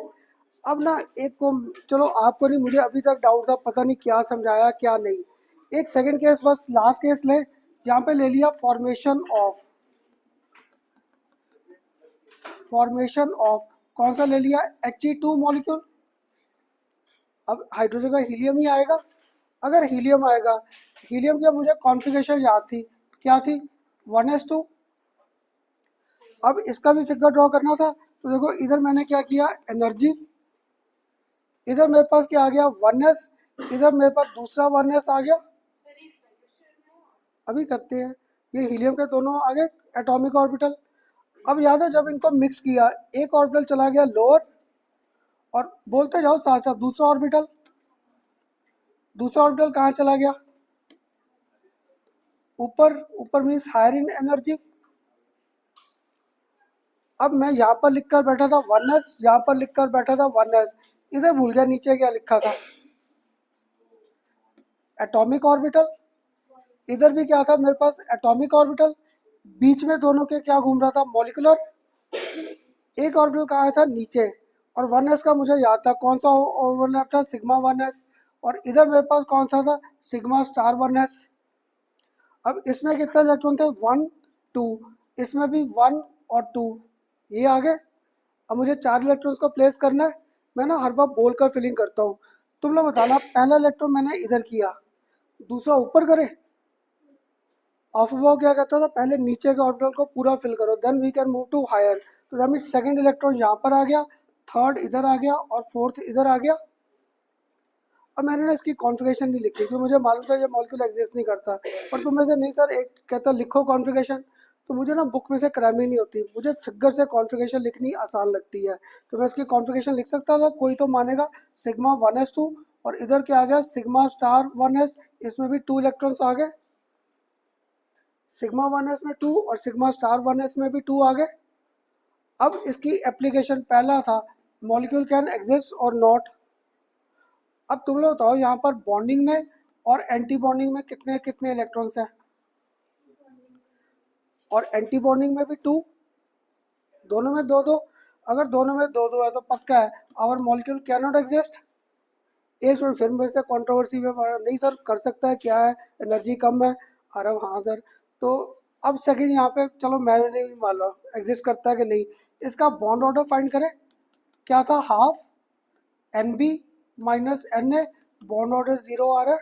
Speaker 1: अब ना एक को, चलो आपको नहीं, मुझे अभी तक डाउट था, पता नहीं क्या समझाया क्या नहीं। एक सेकंड केस, बस लास्ट केस ले, यहाँ पे ले लिया फॉर्मेशन ऑफ कौन सा ले लिया, He2 मॉलिक्यूल। अब हाइड्रोजन का हीलियम ही आएगा। अगर हीलियम आएगा, हीलियम की मुझे कॉन्फ़िगरेशन याद थी, क्या थी, 1s2। अब इसका भी फिगर ड्रॉ करना था, तो देखो इधर मैंने क्या किया, एनर्जी, इधर मेरे पास क्या आ गया, 1s, इधर मेरे पास दूसरा 1s आ गया। अभी करते हैं, ये हीलियम के दोनों आ गए एटॉमिक ऑर्बिटल। अब याद है जब इनको मिक्स किया, एक ऑर्बिटल चला गया लोअर, और बोलते जाओ साथ साथ, दूसरा ऑर्बिटल कहाँ चला गया, ऊपर। ऊपर मीन्स हायर इन एनर्जी। अब मैं यहाँ पर लिखकर बैठा था 1s, यहाँ पर लिखकर बैठा था 1s, इधर भूल गया नीचे क्या लिखा था, एटॉमिक ऑर्बिटल। इधर भी क्या था मेरे पास, एटॉमिक ऑर्बिटल। बीच में दोनों के क्या घूम रहा था, मॉलिकुलर। एक ऑर्बिटल कहाँ था, नीचे। और 1s का मुझे याद था कौन सा ओवरलैप था, सिग्मा 1s। और इधर मेरे पास कौन सा था, सिग्मा स्टार 1s। अब इसमें कितने इलेक्ट्रॉन थे, 1 2, इसमें भी 1 और 2, ये आ गए। अब मुझे 4 इलेक्ट्रॉन्स को प्लेस करना है। मैं ना हर बार बोल कर फिलिंग करता हूँ, तुम लोग बताना, पहला इलेक्ट्रॉन मैंने इधर किया, दूसरा ऊपर करे। ऑफ अबाउ क्या कहता था, पहले नीचे के ऑर्बिटल को पूरा फिल करो, then we can move to higher. तो दैट मीन्स सेकंड इलेक्ट्रॉन यहाँ पर आ गया, थर्ड इधर आ गया और फोर्थ इधर आ गया। अब मैंने ना इसकी कॉन्फ़िगरेशन नहीं लिखी, क्योंकि मुझे मालूम था ये मॉलिक्यूल एग्जिस्ट नहीं करता। पर तुम में से नहीं सर एक कहता लिखो कॉन्फ़िगरेशन, तो मुझे ना बुक में से क्रैमी नहीं होती, मुझे फिगर से कॉन्फ़िगरेशन लिखनी आसान लगती है। तो मैं इसकी कॉन्फ़िगरेशन लिख सकता था, कोई तो मानेगा, सिग्मा 1s2, और इधर क्या आ गया, सिग्मा स्टार 1s, इसमें भी 2 इलेक्ट्रॉन्स आ गए, सिग्मा 1s में 2 और सिग्मा स्टार 1s में भी 2 आ गए। अब इसकी एप्लीकेशन पहला था, मॉलिक्यूल कैन एग्जिस्ट और नॉट। अब तुम लोग बताओ यहाँ पर बॉन्डिंग में और एंटी बॉन्डिंग में कितने कितने इलेक्ट्रॉन्स हैं, और एंटी बॉन्डिंग में भी 2, दोनों में 2 2। अगर दोनों में 2 2 है तो पक्का है our molecule can not exist. एक मिनट, फिर मेरे से कंट्रोवर्सी में नहीं सर कर सकता है, क्या है, एनर्जी कम है, आ रहा हूँ, हाँ सर। तो अब सेकंड यहाँ पे चलो मैं नहीं मान लो एग्जिस्ट करता है कि नहीं, इसका बॉन्ड ऑर्डर फाइंड करें, क्या था, half NB minus Na, bond order 0 आ रहा है,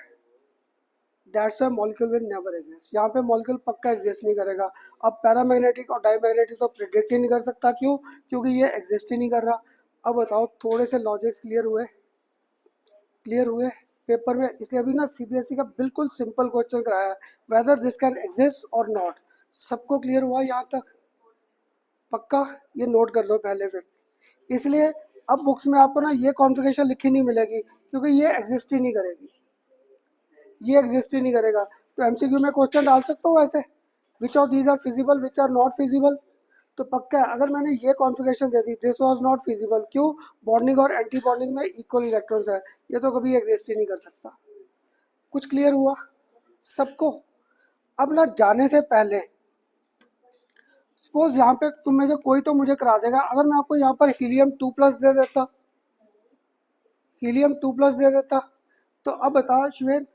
Speaker 1: that's why molecule will never exist. यहाँ पे मॉलिक्यूल पक्का एग्जिस्ट नहीं करेगा। अब पैरामैग्नेटिक और डाईमैग्नेटिक तो प्रिडिक्ट ही नहीं कर सकता, क्यों, क्योंकि ये एग्जिस्ट ही नहीं कर रहा। अब बताओ, थोड़े से लॉजिक्स क्लियर हुए पेपर में, इसलिए अभी ना CBSE का बिल्कुल सिंपल क्वेश्चन कराया, वेदर दिस कैन एग्जिस्ट और नॉट। सबको क्लियर हुआ यहाँ तक, पक्का, ये नोट कर लो पहले फिर। इसलिए अब बुक्स में आपको ना ये कॉन्फ़िगरेशन लिखी नहीं मिलेगी, क्योंकि ये एग्जिस्ट ही नहीं करेगी, ये एग्जिस्ट ही नहीं करेगा। तो MCQ में क्वेश्चन डाल सकता हूँ ऐसे, which of these are feasible, which are not feasible. तो पक्का है, अगर मैंने ये कॉन्फ़िगरेशन दे दी, दिस वाज नॉट फिजिबल, क्यों, बॉन्डिंग और एंटी बॉन्डिंग में इक्वल इलेक्ट्रॉन्स है, ये तो कभी एग्जिस्ट ही नहीं कर सकता। कुछ क्लियर हुआ सबको? अब ना जाने से पहले सपोज यहाँ पे तुम में से कोई तो मुझे करा देगा, अगर मैं आपको यहाँ पर हीलियम 2+ दे देता, हीलियम 2+ दे देता, तो अब बता शिवेन,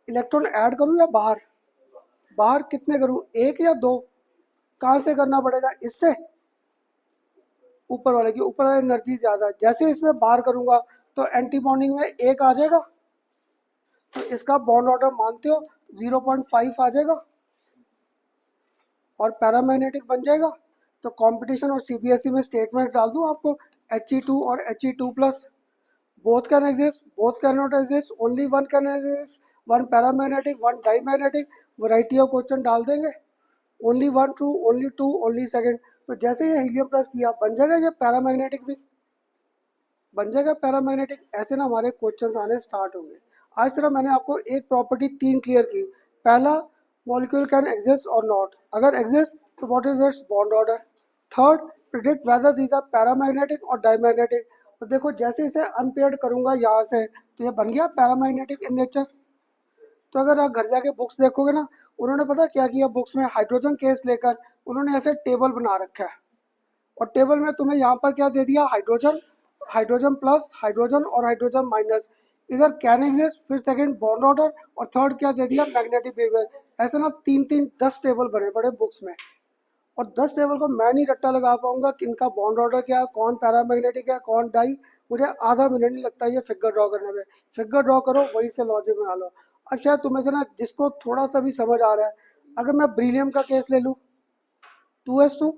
Speaker 1: इलेक्ट्रॉन ऐड करूँ या बाहर, बाहर कितने करूँ, एक या दो, कहाँ से करना पड़ेगा, इससे, ऊपर वाले की, ऊपर वाले एनर्जी ज़्यादा, जैसे इसमें बाहर करूँगा तो एंटी बॉन्डिंग में एक आ जाएगा, तो इसका बॉन्ड ऑर्डर मानते हो 0.5 आ जाएगा और पैरामैग्नेटिक बन जाएगा। तो कंपटीशन और सीबीएसई में स्टेटमेंट डाल दूं आपको, He2 और He2+, both can exist, both cannot exist, only one can exist, one paramagnetic, one dimagnetic, variety of question डाल देंगे, only one true, only two, only second. तो जैसे ये हीलियम प्लस किया बन जाएगा ये पैरामैग्नेटिक भी बन जाएगा, पैरामैग्नेटिक। ऐसे ना हमारे क्वेश्चंस आने स्टार्ट होंगे। आज सिर्फ मैंने आपको एक प्रॉपर्टी 3 क्लियर की। पहला, मॉलिक्यूल कैन एग्जिस्ट और नॉट, अगर एग्जिस्ट तो what is its bond order. Third, predict whether these are paramagnetic और डायमैग्नेटिक। तो देखो जैसे इसे अनपेयर्ड करूंगा यहाँ से तो ये बन गया पैरामैग्नेटिक इन नेचर। तो अगर आप घर जाके बुक्स देखोगे ना, उन्होंने पता क्या किया, बुक्स में हाइड्रोजन केस लेकर उन्होंने ऐसे टेबल बना रखा है, और टेबल में तुम्हें यहाँ पर क्या दे दिया, हाइड्रोजन, हाइड्रोजन प्लस, हाइड्रोजन और हाइड्रोजन माइनस, इधर कैन एग्जिस्ट, फिर सेकंड बॉन्ड ऑर्डर, और थर्ड क्या दे दिया, मैग्नेटिक बिहेवियर। ऐसे ना 3-3-10 टेबल बने पड़े बुक्स में, और 10 टेबल को मैं नहीं रट्टा लगा पाऊंगा कि इनका बॉन्ड ऑर्डर क्या है, कौन पैरामैग्नेटिक है, कौन डाई। मुझे आधा मिनट नहीं लगता ये फिगर ड्रॉ करने में। फिगर ड्रॉ करो, वहीं से लॉजिक बना लो। अब शायद तुम्हें से ना जिसको थोड़ा सा भी समझ आ रहा है, अगर मैं ब्रिलियम का केस ले लूँ, 2s2,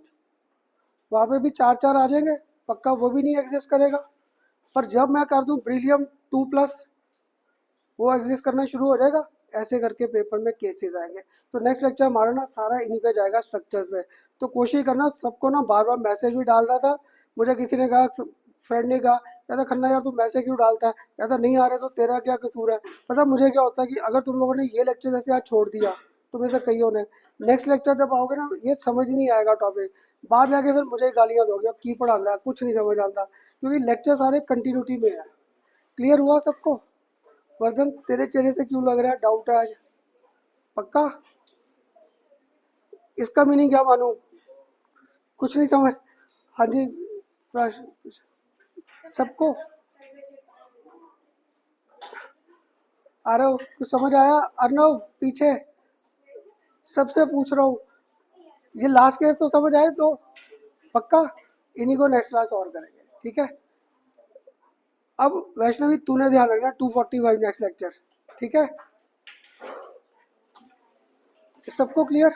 Speaker 1: वहाँ पे भी 4-4 आ जाएंगे, पक्का वो भी नहीं एग्जिस्ट करेगा। पर जब मैं कर दूं ब्रिलियम 2+, वो एग्जिस्ट करना शुरू हो जाएगा। ऐसे करके पेपर में केसेस आएंगे। तो नेक्स्ट लेक्चर हमारा ना सारा इन्हीं पे जाएगा, स्ट्रक्चर्स में। तो कोशिश करना सबको ना, बार बार मैसेज भी डाल रहा था, मुझे किसी ने कहा, फ्रेंड ने कहा, कहता खन्ना यार तू मैसेज क्यों डालता है, कहता नहीं आ रहे तो तेरा क्या कसूर है। पता मुझे क्या होता है कि अगर तुम लोगों ने ये लेक्चर जैसे आज छोड़ दिया, तुम्हें से कईयों ने, नेक्स्ट लेक्चर जब आओगे ना ये समझ नहीं आएगा टॉपिक, बाहर जाके फिर मुझे गालियाँ दोगे, अब की पढ़ाता है, कुछ नहीं समझ आता, क्योंकि लेक्चर सारे कंटिन्यूटी में है। क्लियर हुआ सबको। वर्धन तेरे चेहरे से क्यों लग रहा है डाउट है आज, पक्का, इसका मीनिंग क्या मानूं, कुछ नहीं समझ। हाँ जी, सबको आ रहा हो, कुछ समझ आया, अर्नव पीछे, सबसे पूछ रहा हूँ, ये लास्ट केस तो समझ आए तो पक्का, इन्हीं को नेक्स्ट क्लास और करेंगे, ठीक है। अब वैष्णवी तूने ध्यान रखना, 245 नेक्स्ट लेक्चर, ठीक है, सबको क्लियर।